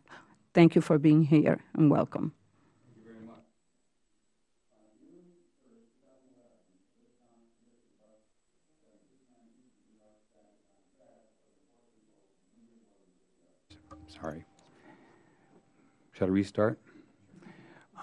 Thank you for being here and welcome. Sorry. Shall I restart?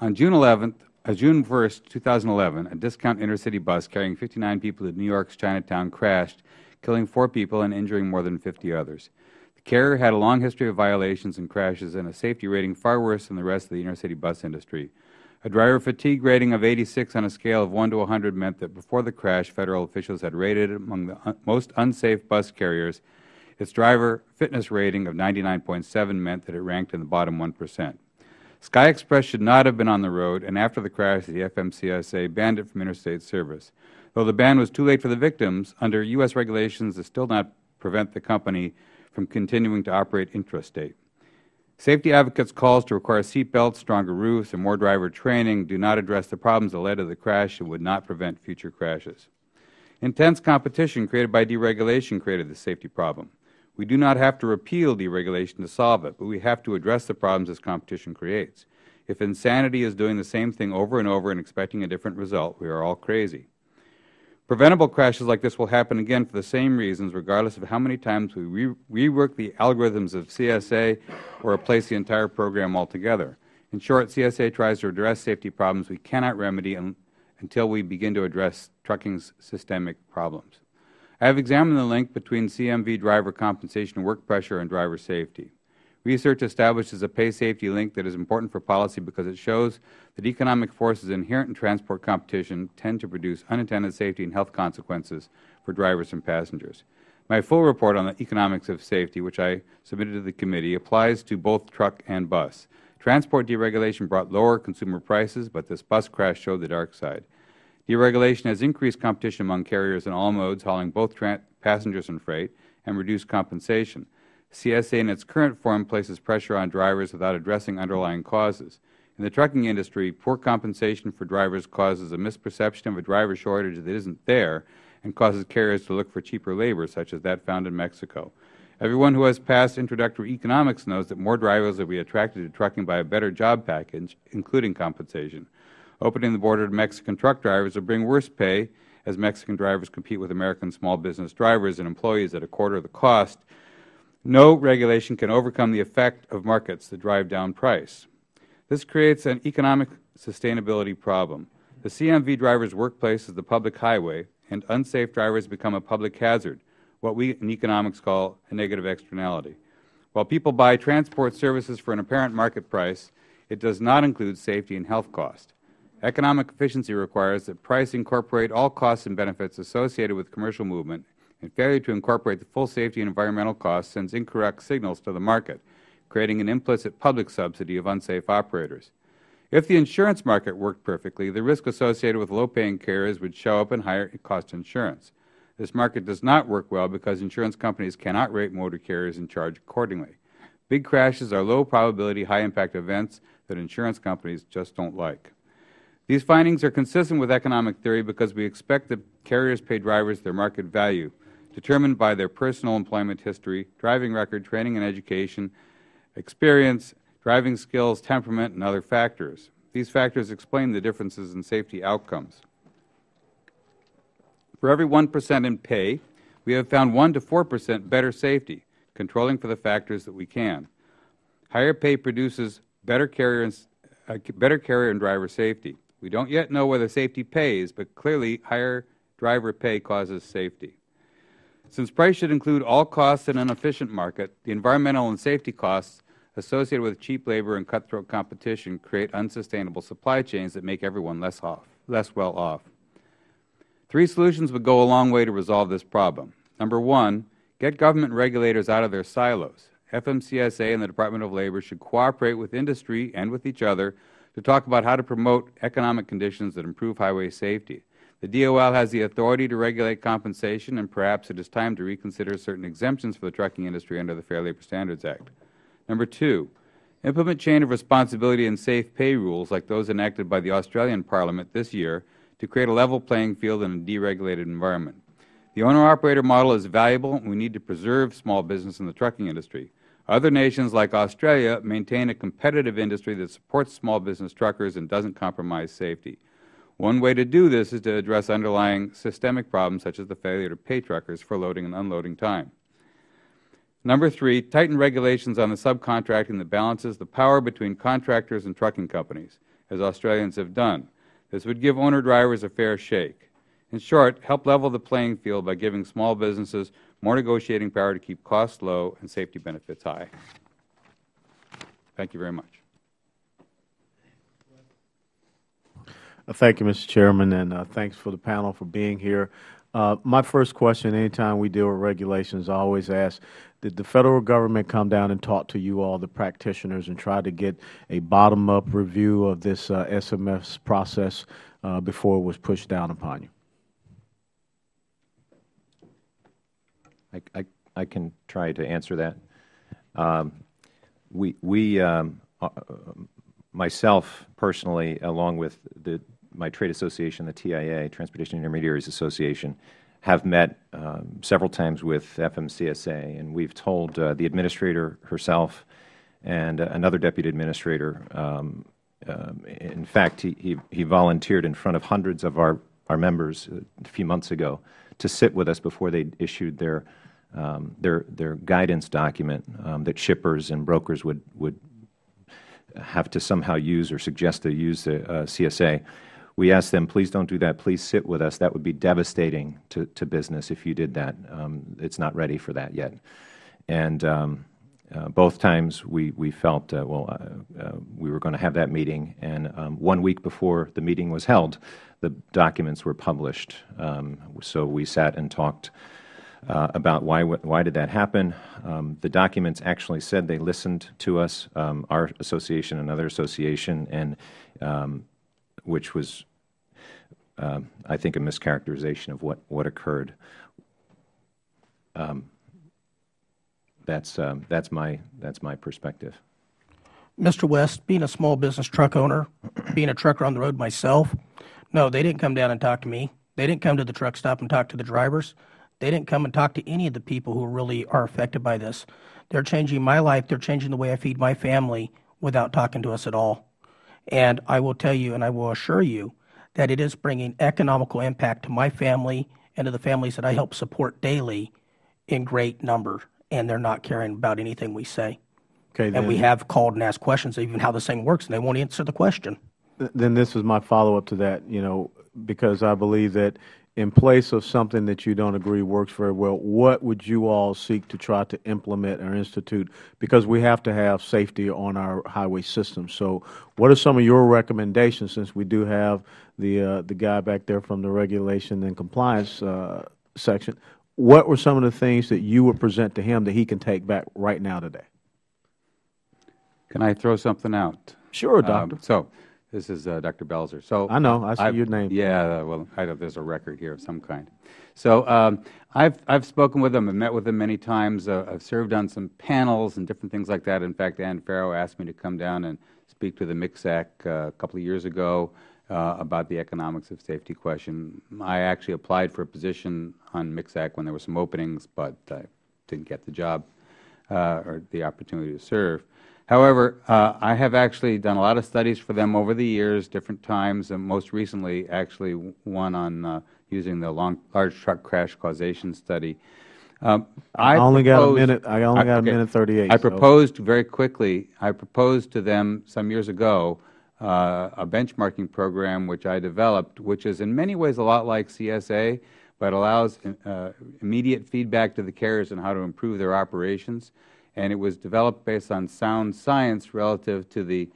On June 1st, 2011, a discount intercity bus carrying 59 people to New York's Chinatown crashed, killing 4 people and injuring more than 50 others. The carrier had a long history of violations and crashes and a safety rating far worse than the rest of the intercity bus industry. A driver fatigue rating of 86 on a scale of 1 to 100 meant that before the crash, Federal officials had rated it among the most unsafe bus carriers. Its driver fitness rating of 99.7 meant that it ranked in the bottom 1%. Sky Express should not have been on the road, and after the crash, the FMCSA banned it from interstate service. Though the ban was too late for the victims, under U.S. regulations, it still not prevent the company from continuing to operate intrastate. Safety advocates' calls to require seat belts, stronger roofs, and more driver training do not address the problems that led to the crash and would not prevent future crashes. Intense competition created by deregulation created this safety problem. We do not have to repeal deregulation to solve it, but we have to address the problems this competition creates. If insanity is doing the same thing over and over and expecting a different result, we are all crazy. Preventable crashes like this will happen again for the same reasons, regardless of how many times we rework the algorithms of CSA or replace the entire program altogether. In short, CSA tries to address safety problems we cannot remedy until we begin to address trucking's systemic problems. I have examined the link between CMV driver compensation and work pressure and driver safety. Research establishes a pay-safety link that is important for policy because it shows that economic forces inherent in transport competition tend to produce unintended safety and health consequences for drivers and passengers. My full report on the economics of safety, which I submitted to the committee, applies to both truck and bus. Transport deregulation brought lower consumer prices, but this bus crash showed the dark side. Deregulation has increased competition among carriers in all modes, hauling both passengers and freight, and reduced compensation. CSA in its current form places pressure on drivers without addressing underlying causes. In the trucking industry, poor compensation for drivers causes a misperception of a driver shortage that isn't there and causes carriers to look for cheaper labor, such as that found in Mexico. Everyone who has passed introductory economics knows that more drivers will be attracted to trucking by a better job package, including compensation. Opening the border to Mexican truck drivers will bring worse pay, as Mexican drivers compete with American small business drivers and employees at a quarter of the cost No regulation can overcome the effect of markets that drive down price. This creates an economic sustainability problem. The CMV driver's workplace is the public highway, and unsafe drivers become a public hazard, what we in economics call a negative externality. While people buy transport services for an apparent market price, it does not include safety and health cost. Economic efficiency requires that price incorporate all costs and benefits associated with commercial movement, and failure to incorporate the full safety and environmental costs sends incorrect signals to the market, creating an implicit public subsidy of unsafe operators. If the insurance market worked perfectly, the risk associated with low-paying carriers would show up in higher cost insurance. This market does not work well because insurance companies cannot rate motor carriers and charge accordingly. Big crashes are low-probability, high-impact events that insurance companies just don't like. These findings are consistent with economic theory because we expect that carriers pay drivers their market value, determined by their personal employment history, driving record, training and education, experience, driving skills, temperament, and other factors. These factors explain the differences in safety outcomes. For every 1% in pay, we have found 1 to 4% better safety, controlling for the factors that we can. Higher pay produces better carrier and driver safety. We don't yet know whether safety pays, but clearly higher driver pay causes safety. Since price should include all costs in an efficient market, the environmental and safety costs associated with cheap labor and cutthroat competition create unsustainable supply chains that make everyone less well off. 3 solutions would go a long way to resolve this problem. Number 1, get government regulators out of their silos. FMCSA and the Department of Labor should cooperate with industry and with each other to talk about how to promote economic conditions that improve highway safety. The DOL has the authority to regulate compensation, and perhaps it is time to reconsider certain exemptions for the trucking industry under the Fair Labor Standards Act. Number 2, implement chain of responsibility and safe pay rules like those enacted by the Australian Parliament this year to create a level playing field in a deregulated environment. The owner-operator model is valuable, and we need to preserve small business in the trucking industry. Other nations like Australia maintain a competitive industry that supports small business truckers and doesn't compromise safety. One way to do this is to address underlying systemic problems such as the failure to pay truckers for loading and unloading time. Number 3, tighten regulations on the subcontracting that balances the power between contractors and trucking companies, as Australians have done. This would give owner-drivers a fair shake. In short, help level the playing field by giving small businesses more negotiating power to keep costs low and safety benefits high. Thank you very much. Thank you, Mr. Chairman, and thanks for the panel for being here. My first question, anytime we deal with regulations, I always ask, did the Federal Government come down and talk to you all, the practitioners, and try to get a bottom-up review of this SMS process before it was pushed down upon you? I can try to answer that. Myself personally, along with my trade association, the TIA, Transportation Intermediaries Association, have met several times with FMCSA, and we've told the administrator herself and another deputy administrator. In fact, he volunteered in front of hundreds of our members a few months ago to sit with us before they issued their guidance document that shippers and brokers would have to somehow use or suggest to use the CSA. We asked them, please don't do that. Please sit with us. That would be devastating to business if you did that. It's not ready for that yet. And both times we felt, we were going to have that meeting. And 1 week before the meeting was held, the documents were published. So we sat and talked about why did that happen. The documents actually said they listened to us, our association, another association, and which was, I think, a mischaracterization of what occurred. That's my perspective. Mr. West, being a small business truck owner, being a trucker on the road myself, no, they didn't come down and talk to me. They didn't come to the truck stop and talk to the drivers. They didn't come and talk to any of the people who really are affected by this. They're changing my life. They're changing the way I feed my family without talking to us at all. And I will tell you and I will assure you that it is bringing economical impact to my family and to the families that I help support daily in great number. and they're not caring about anything we say. Okay, and we have called and asked questions, even how this thing works, and they won't answer the question. Then this is my follow-up to that, because I believe that in place of something that you don't agree works very well, what would you all seek to try to implement or institute? Because we have to have safety on our highway system. So what are some of your recommendations, since we do have the guy back there from the regulation and compliance section? What were some of the things that you would present to him that he can take back right now today? Can I throw something out? Sure, Doctor. This is Dr. Belzer. So I know. I see your name. Yeah. Well, I know there's a record here of some kind. So I've spoken with him. I've met with him many times. I've served on some panels and different things like that. In fact, Ann Farrow asked me to come down and speak to the MCSAC a couple of years ago about the economics of safety question. I actually applied for a position on MCSAC when there were some openings, but I didn't get the job or the opportunity to serve. However, I have actually done a lot of studies for them over the years, different times, and most recently actually one on using the large truck crash causation study. I only got a minute. I only got a minute 38. I proposed very quickly. I proposed to them some years ago a benchmarking program which I developed, which is in many ways a lot like CSA, but allows immediate feedback to the carriers on how to improve their operations. And it was developed based on sound science relative to the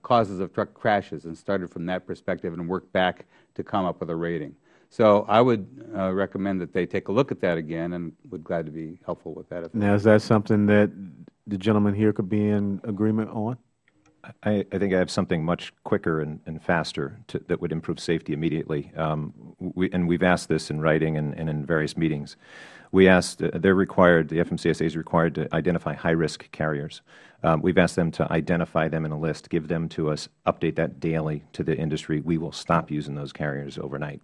causes of truck crashes, and started from that perspective and worked back to come up with a rating. So I would recommend that they take a look at that again, and would glad to be helpful with that. Now, is that something that the gentleman here could be in agreement on? I think I have something much quicker and faster that would improve safety immediately. And we've asked this in writing and in various meetings. We asked, they're required, the FMCSA is required to identify high-risk carriers. We've asked them to identify them in a list, give them to us, update that daily to the industry. We will stop using those carriers overnight.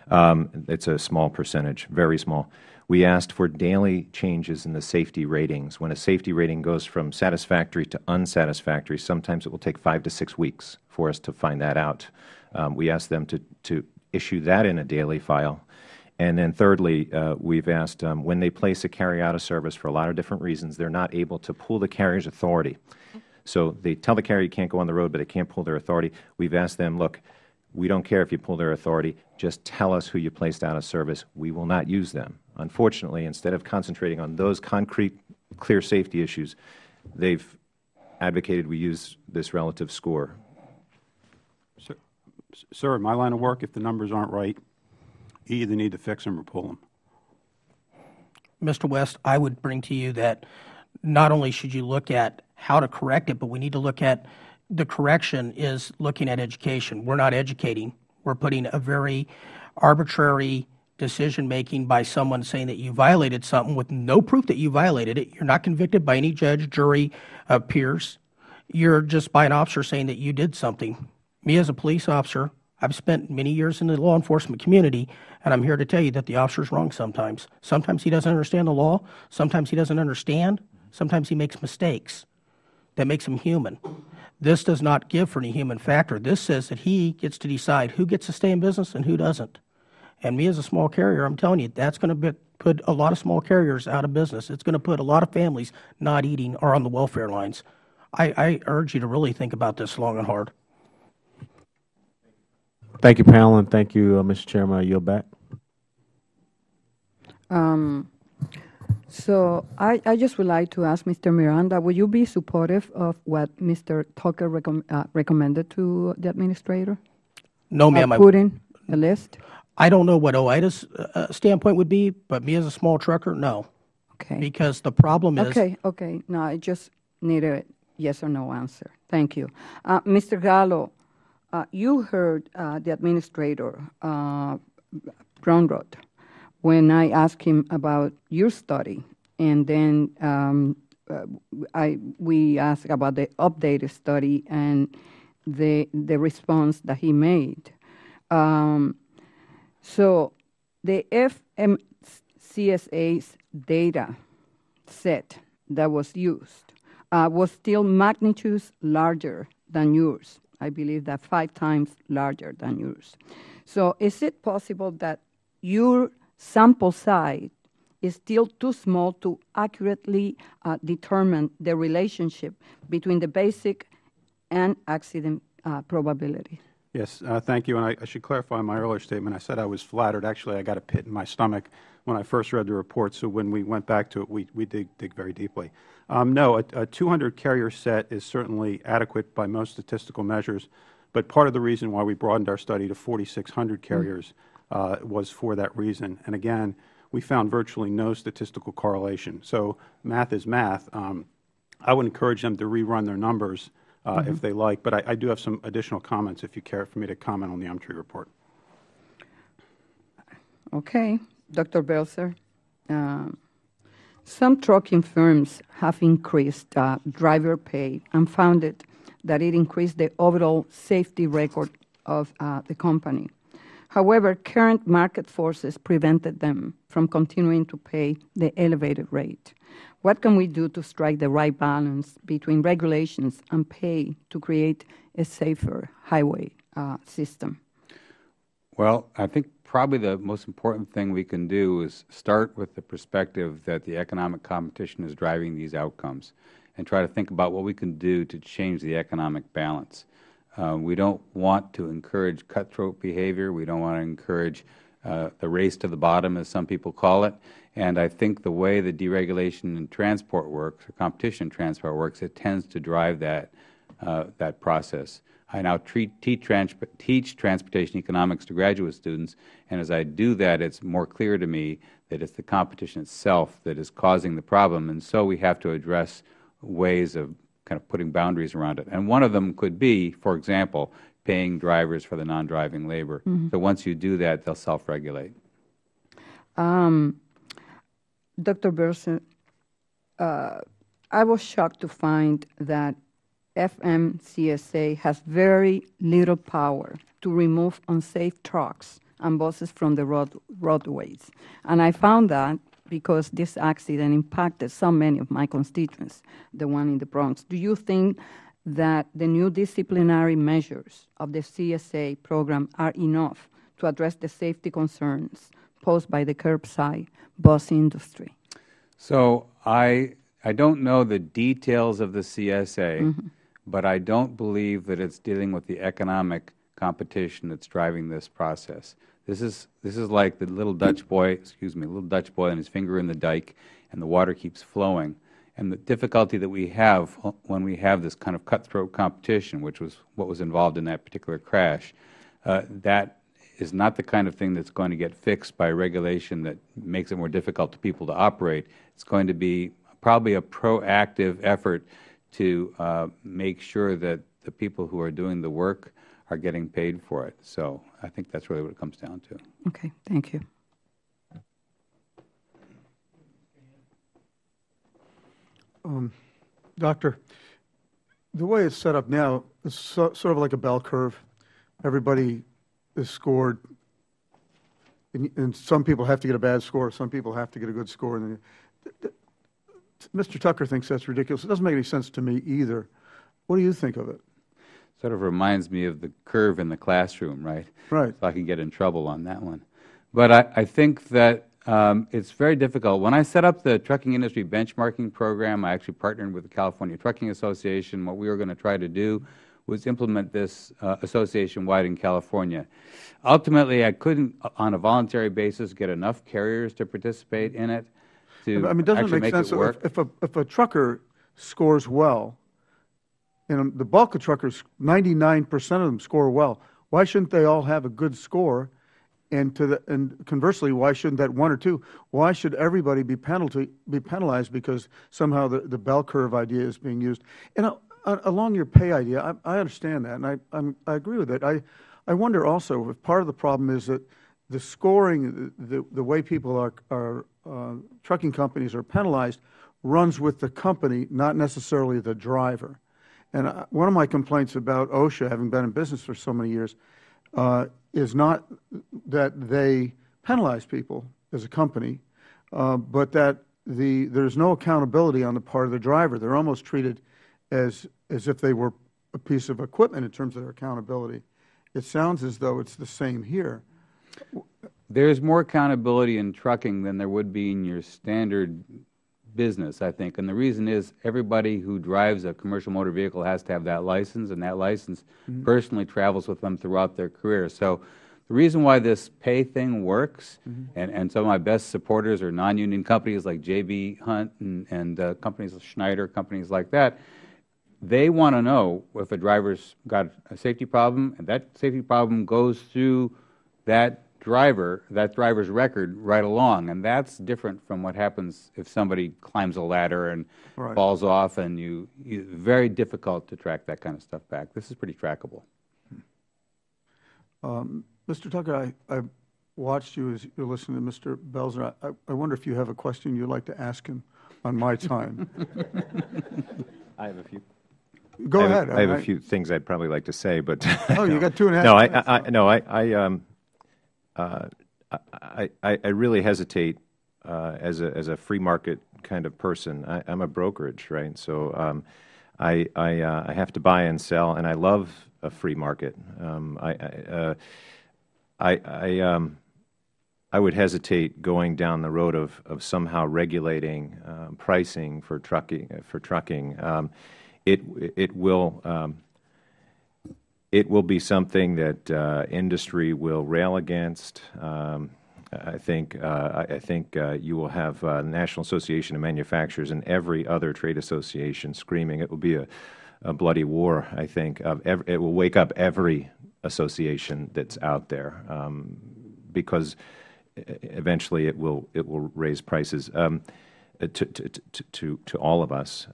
It's a small percentage, very small. We asked for daily changes in the safety ratings. When a safety rating goes from satisfactory to unsatisfactory, sometimes it will take 5 to 6 weeks for us to find that out. We asked them to issue that in a daily file. And then thirdly, we've asked when they place a carrier out of service for a lot of different reasons, they're not able to pull the carrier's authority. So they tell the carrier you can't go on the road, but they can't pull their authority. We've asked them, look, we don't care if you pull their authority, just tell us who you placed out of service. We will not use them. Unfortunately, instead of concentrating on those concrete, clear safety issues, they've advocated we use this relative score. Sir, in my line of work, if the numbers aren't right, you either need to fix them or pull them. Mr. West, I would bring to you that not only should you look at how to correct it, but we need to look at the correction is looking at education. We're not educating. We're putting a very arbitrary decision-making by someone saying that you violated something with no proof that you violated it. You're not convicted by any judge, jury, peers. You're just by an officer saying that you did something. Me as a police officer, I've spent many years in the law enforcement community, and I'm here to tell you that the officer's wrong sometimes. Sometimes he doesn't understand the law. Sometimes he doesn't understand. Sometimes he makes mistakes. That makes him human. This does not give for any human factor. This says that he gets to decide who gets to stay in business and who doesn't. And me as a small carrier, I'm telling you, that's going to put a lot of small carriers out of business. It's going to put a lot of families not eating or on the welfare lines. I urge you to really think about this long and hard. Thank you, panel, and thank you, Mr. Chairman. I yield back. So I just would like to ask Mr. Miranda, would you be supportive of what Mr. Tucker recommended to the administrator? No, ma'am. Putting a list? I don't know what OIDA's standpoint would be, but me as a small trucker, no. Okay. Because the problem is... Okay. No, I just need a yes or no answer. Thank you. Mr. Gallo, you heard the administrator, Brownrod, when I asked him about your study, and then we asked about the updated study and the response that he made. So the FMCSA's data set that was used was still magnitudes larger than yours. I believe that 5 times larger than yours. So is it possible that your sample size is still too small to accurately determine the relationship between the basic and accident probability. Yes, thank you. And I should clarify my earlier statement. I said I was flattered. Actually, I got a pit in my stomach when I first read the report. So when we went back to it, we dig very deeply. No, a 200 carrier set is certainly adequate by most statistical measures. But part of the reason why we broadened our study to 4,600 carriers was for that reason. And again, we found virtually no statistical correlation. So math is math. I would encourage them to rerun their numbers if they like. But I do have some additional comments if you care for me to comment on the UMTRI report. Okay. Dr. Belzer. Some trucking firms have increased driver pay and found that it increased the overall safety record of the company. However, current market forces prevented them from continuing to pay the elevated rate. What can we do to strike the right balance between regulations and pay to create a safer highway system? Well, I think probably the most important thing we can do is start with the perspective that the economic competition is driving these outcomes and try to think about what we can do to change the economic balance. We don't want to encourage cutthroat behavior. We don't want to encourage the race to the bottom, as some people call it. And I think the way the deregulation in transport works, or competition in transport works, it tends to drive that process. I now teach transportation economics to graduate students, and as I do that, it's more clear to me that it's the competition itself that is causing the problem, and so we have to address ways of kind of putting boundaries around it. And one of them could be, for example, paying drivers for the non-driving labor. So once you do that, they'll self-regulate. Dr. Belzer, I was shocked to find that FMCSA has very little power to remove unsafe trucks and buses from the roadways. And I found that because this accident impacted so many of my constituents, the one in the Bronx. Do you think that the new disciplinary measures of the CSA program are enough to address the safety concerns posed by the curbside bus industry? So I don't know the details of the CSA, but I don't believe that it's dealing with the economic competition that's driving this process. This is like the little Dutch boy, little Dutch boy and his finger in the dike, and the water keeps flowing. And the difficulty that we have when we have this kind of cutthroat competition, which was what was involved in that particular crash, that is not the kind of thing that's going to get fixed by regulation that makes it more difficult to people to operate. It's going to be probably a proactive effort to make sure that the people who are doing the work are getting paid for it. So I think that's really what it comes down to. Okay, thank you. Doctor, the way it's set up now is sort of like a bell curve. Everybody is scored, and some people have to get a bad score, some people have to get a good score. And Mr. Tucker thinks that's ridiculous. It doesn't make any sense to me either. What do you think of it? Sort of reminds me of the curve in the classroom, right? Right. So I can get in trouble on that one. But I think that it's very difficult. When I set up the trucking industry benchmarking program, I actually partnered with the California Trucking Association. What we were going to try to do was implement this association-wide in California. Ultimately, I couldn't, on a voluntary basis, get enough carriers to participate in it to actually make it work. If a trucker scores well, and the bulk of truckers, 99% of them score well, why shouldn't they all have a good score? And conversely, why shouldn't that one or two? Why should everybody be penalized because somehow the bell curve idea is being used? And along your pay idea, I understand that, and I agree with it. I wonder also if part of the problem is that the scoring, the way people are trucking companies are penalized, runs with the company, not necessarily the driver. And one of my complaints about OSHA, having been in business for so many years, is not that they penalize people as a company, but that there's no accountability on the part of the driver. They're almost treated as if they were a piece of equipment in terms of their accountability. It sounds as though it's the same here. There's more accountability in trucking than there would be in your standard business, I think. And the reason is everybody who drives a commercial motor vehicle has to have that license, and that license personally travels with them throughout their career. So the reason why this pay thing works, and some of my best supporters are non-union companies like J.B. Hunt and companies like Schneider, companies like that, they want to know if a driver's got a safety problem, and that safety problem goes through that driver's record right along, and that's different from what happens if somebody climbs a ladder and falls off, and very difficult to track that kind of stuff back. This is pretty trackable. Mr. Tucker, I watched you as you're listening to Mr. Belzer. I wonder if you have a question you'd like to ask him on my time. I have a few. Go ahead. I have a few things I'd probably like to say, but oh, you got 2.5 minutes. I really hesitate as a free market kind of person. I'm a brokerage, right? So I have to buy and sell, and I love a free market. I would hesitate going down the road of somehow regulating pricing for trucking. It will be something that industry will rail against. I think you will have the National Association of Manufacturers and every other trade association screaming. It will be a bloody war. I think it will wake up every association that's out there because eventually it will raise prices. To all of us.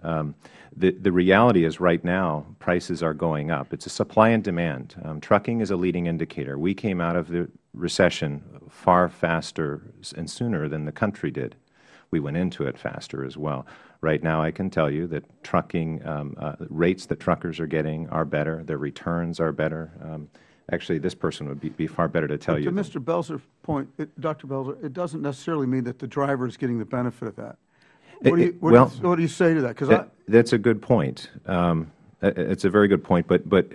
The reality is right now prices are going up. It's a supply and demand. Trucking is a leading indicator. We came out of the recession far faster and sooner than the country did. We went into it faster as well. Right now I can tell you that trucking rates that truckers are getting are better. Their returns are better. Actually, this person would be far better to tell you. To Mr. Belzer's point, Dr. Belzer, it doesn't necessarily mean that the driver is getting the benefit of that. What do you say to that? Because that's a good point. It's a very good point. But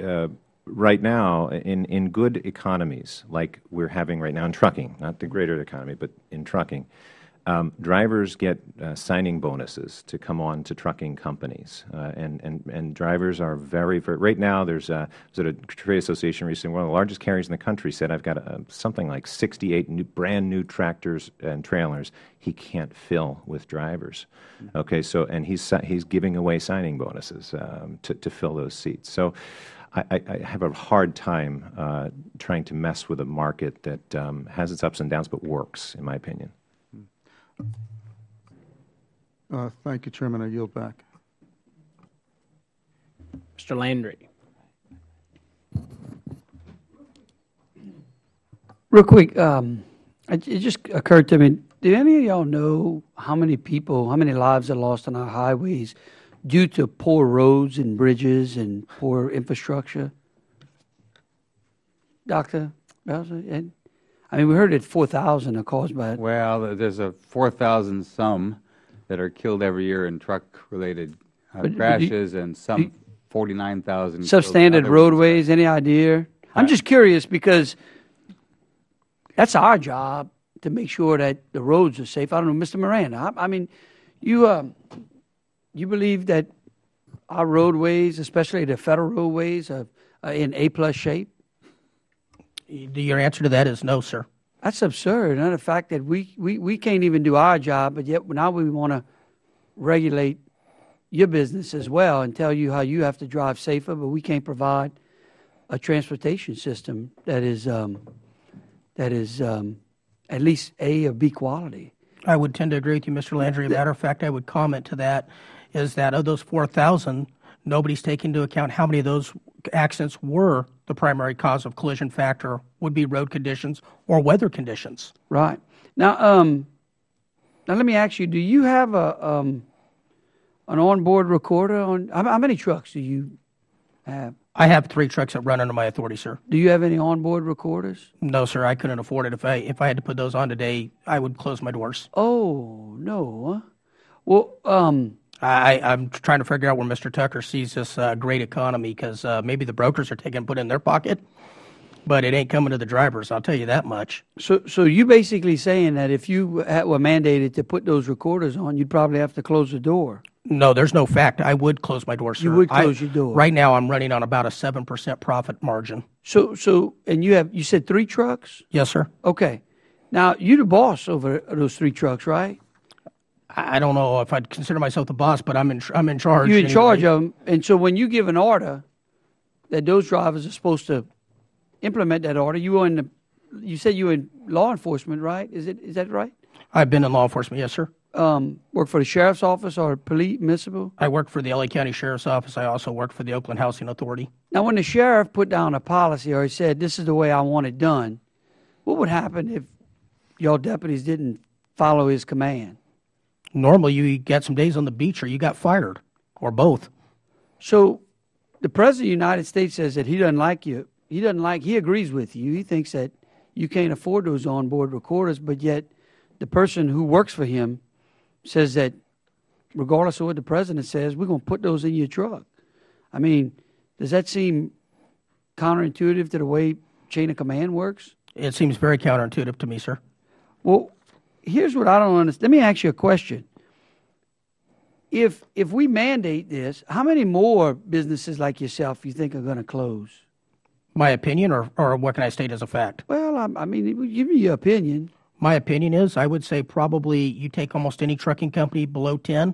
right now, in good economies like we're having right now in trucking, not the greater economy, but in trucking, drivers get signing bonuses to come on to trucking companies, and drivers are very right now. There's a trade association recently, one of the largest carriers in the country said, "I've got something like 68 brand new tractors and trailers he can't fill with drivers." Okay, so and he's giving away signing bonuses to fill those seats. So I have a hard time trying to mess with a market that has its ups and downs but works, in my opinion. Thank you, Chairman. I yield back. Mr. Landry. Real quick, it just occurred to me, do any of y'all know how many lives are lost on our highways due to poor roads and bridges and poor infrastructure? Dr. Belzer? I mean, we heard that 4,000 are caused by it. Well, there's a 4,000 some that are killed every year in truck-related crashes, and some 49,000. Substandard roadways, any idea? I'm just curious because that's our job to make sure that the roads are safe. I don't know, Mr. Miranda. I mean, you believe that our roadways, especially the federal roadways, are in A+ shape? Your answer to that is no, sir. That's absurd. And the fact that we can't even do our job, but yet now we want to regulate your business as well and tell you how you have to drive safer, but we can't provide a transportation system that is at least A or B quality. I would tend to agree with you, Mr. Landry. As a matter of fact, I would comment to that is that of those 4,000, nobody's taking into account how many of those accidents were the primary cause of collision factor, would be road conditions or weather conditions. Right. Now let me ask you, do you have an onboard recorder on? How many trucks do you have? I have 3 trucks that run under my authority, sir. Do you have any onboard recorders? No, sir. I couldn't afford it. If I had to put those on today, I would close my doors. Oh, no. Well, I'm trying to figure out where Mr. Tucker sees this great economy because maybe the brokers are taking and put it in their pocket. but it ain't coming to the drivers, I'll tell you that much. So you basically saying that if you were mandated to put those recorders on, you'd probably have to close the door? No, there's no fact. I would close my door, sir. You would close your door? Right now, I'm running on about a 7% profit margin. And you said 3 trucks? Yes, sir. Okay. Now, you're the boss over those 3 trucks, right? I don't know if I'd consider myself the boss, but I'm in charge. You're in charge of them. And so when you give an order that those drivers are supposed to implement that order, you said you were in law enforcement, right? Is that right? I've been in law enforcement, yes, sir. Work for the sheriff's office or police, municipal? I work for the LA County Sheriff's Office. I also work for the Oakland Housing Authority. Now, when the sheriff put down a policy or he said, this is the way I want it done, what would happen if y'all deputies didn't follow his command? Normally, you get some days on the beach or you got fired, or both. So the President of the United States says that he doesn't like you. He agrees with you. He thinks that you can't afford those onboard recorders, but yet the person who works for him says that regardless of what the President says, we're going to put those in your truck. I mean, does that seem counterintuitive to the way chain of command works? It seems very counterintuitive to me, sir. Well, here's what I don't understand. Let me ask you a question. If we mandate this, how many more businesses like yourself you think are going to close? My opinion, or what can I state as a fact? Well, I mean, give me your opinion. My opinion is I would say probably you take almost any trucking company below 10,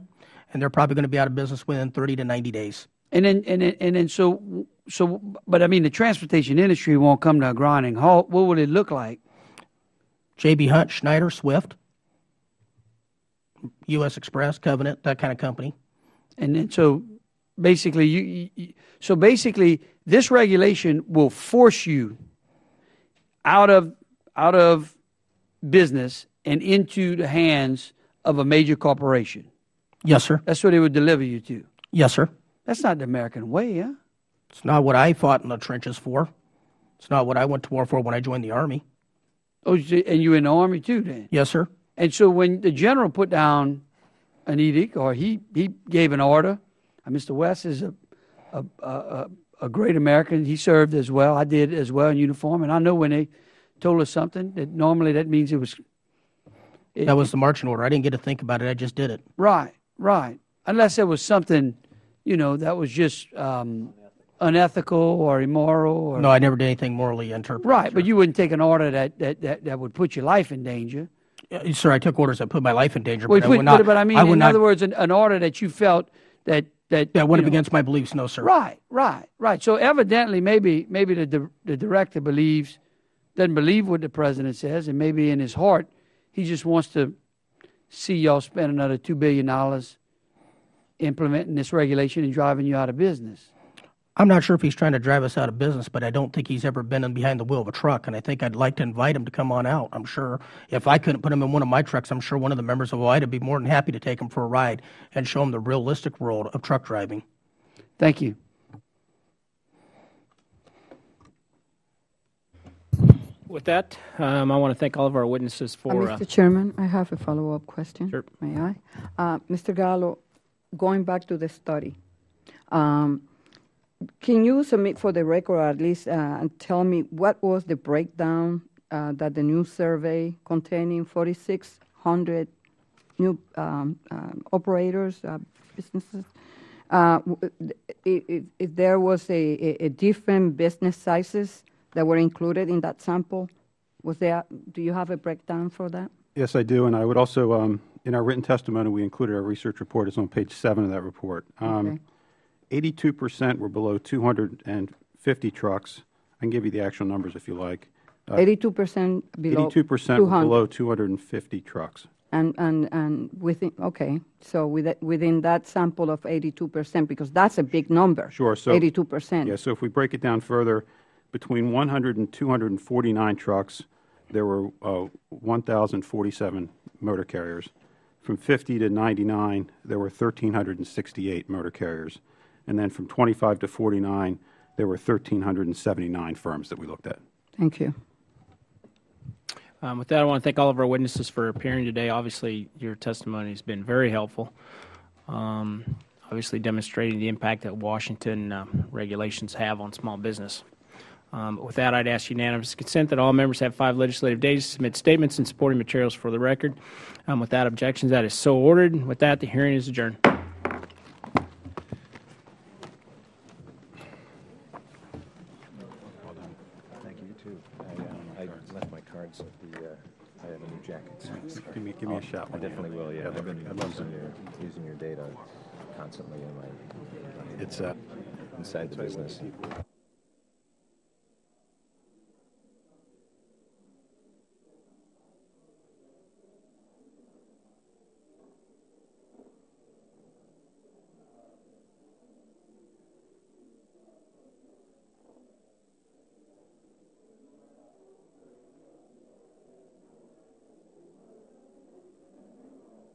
and they're probably going to be out of business within 30 to 90 days. But I mean, the transportation industry won't come to a grinding halt. What would it look like? J.B. Hunt, Schneider, Swift, U.S. Express, Covenant, that kind of company. And then so basically, this regulation will force you out of business and into the hands of a major corporation. Yes, sir. That's what it would deliver you to. Yes, sir. That's not the American way, huh? It's not what I fought in the trenches for. It's not what I went to war for when I joined the Army. Oh, and you in the Army too, then? Yes, sir. And so when the general put down an edict, or he gave an order, Mr. West is a great American. He served as well. I did as well in uniform, and I know when they told us something that normally that means it was. That was the marching order. I didn't get to think about it. I just did it. Right. Unless there was something, that was just unethical or immoral. Or, no, I never did anything morally interpreted. Right, sir. but you wouldn't take an order that would put your life in danger. Sir, I took orders that put my life in danger, but I would not. But I mean, in other words, an order that you felt that went up against my beliefs. No, sir. Right. So evidently, maybe the director doesn't believe what the president says, and maybe in his heart, he just wants to see y'all spend another $2 billion implementing this regulation and driving you out of business. I'm not sure if he's trying to drive us out of business, but I don't think he's ever been behind the wheel of a truck, and I think I'd like to invite him to come on out. I'm sure if I couldn't put him in one of my trucks, I'm sure one of the members of OIDA would be more than happy to take him for a ride and show him the realistic world of truck driving. Thank you. With that, I want to thank all of our witnesses for... Mr. Chairman, I have a follow-up question. Sure. May I? Mr. Gallo, going back to the study, can you submit for the record, or at least tell me what was the breakdown that the new survey containing 4,600 new operators, businesses, if there was a different business sizes that were included in that sample? Do you have a breakdown for that? Yes, I do, and I would also, in our written testimony, we included our research report. It's on page 7 of that report. Okay. 82% were below 250 trucks. I can give you the actual numbers if you like. 82% below 82% were below 250 trucks. And within, okay, so within that sample of 82%, because that's a big number. Sure. So 82%. Yeah. So if we break it down further, between 100 and 249 trucks, there were 1,047 motor carriers. From 50 to 99, there were 1,368 motor carriers. And then from 25 to 49, there were 1,379 firms that we looked at. Thank you. With that, I want to thank all of our witnesses for appearing today. Obviously, your testimony has been very helpful, obviously demonstrating the impact that Washington regulations have on small business. With that, I'd ask unanimous consent that all members have 5 legislative days to submit statements and supporting materials for the record. Without objections, that is so ordered. With that, the hearing is adjourned. Thank you, too. I left my cards at the, I have a new jacket. So give me a shot. I definitely will, yeah. I've been using your data constantly in my, it's inside the business.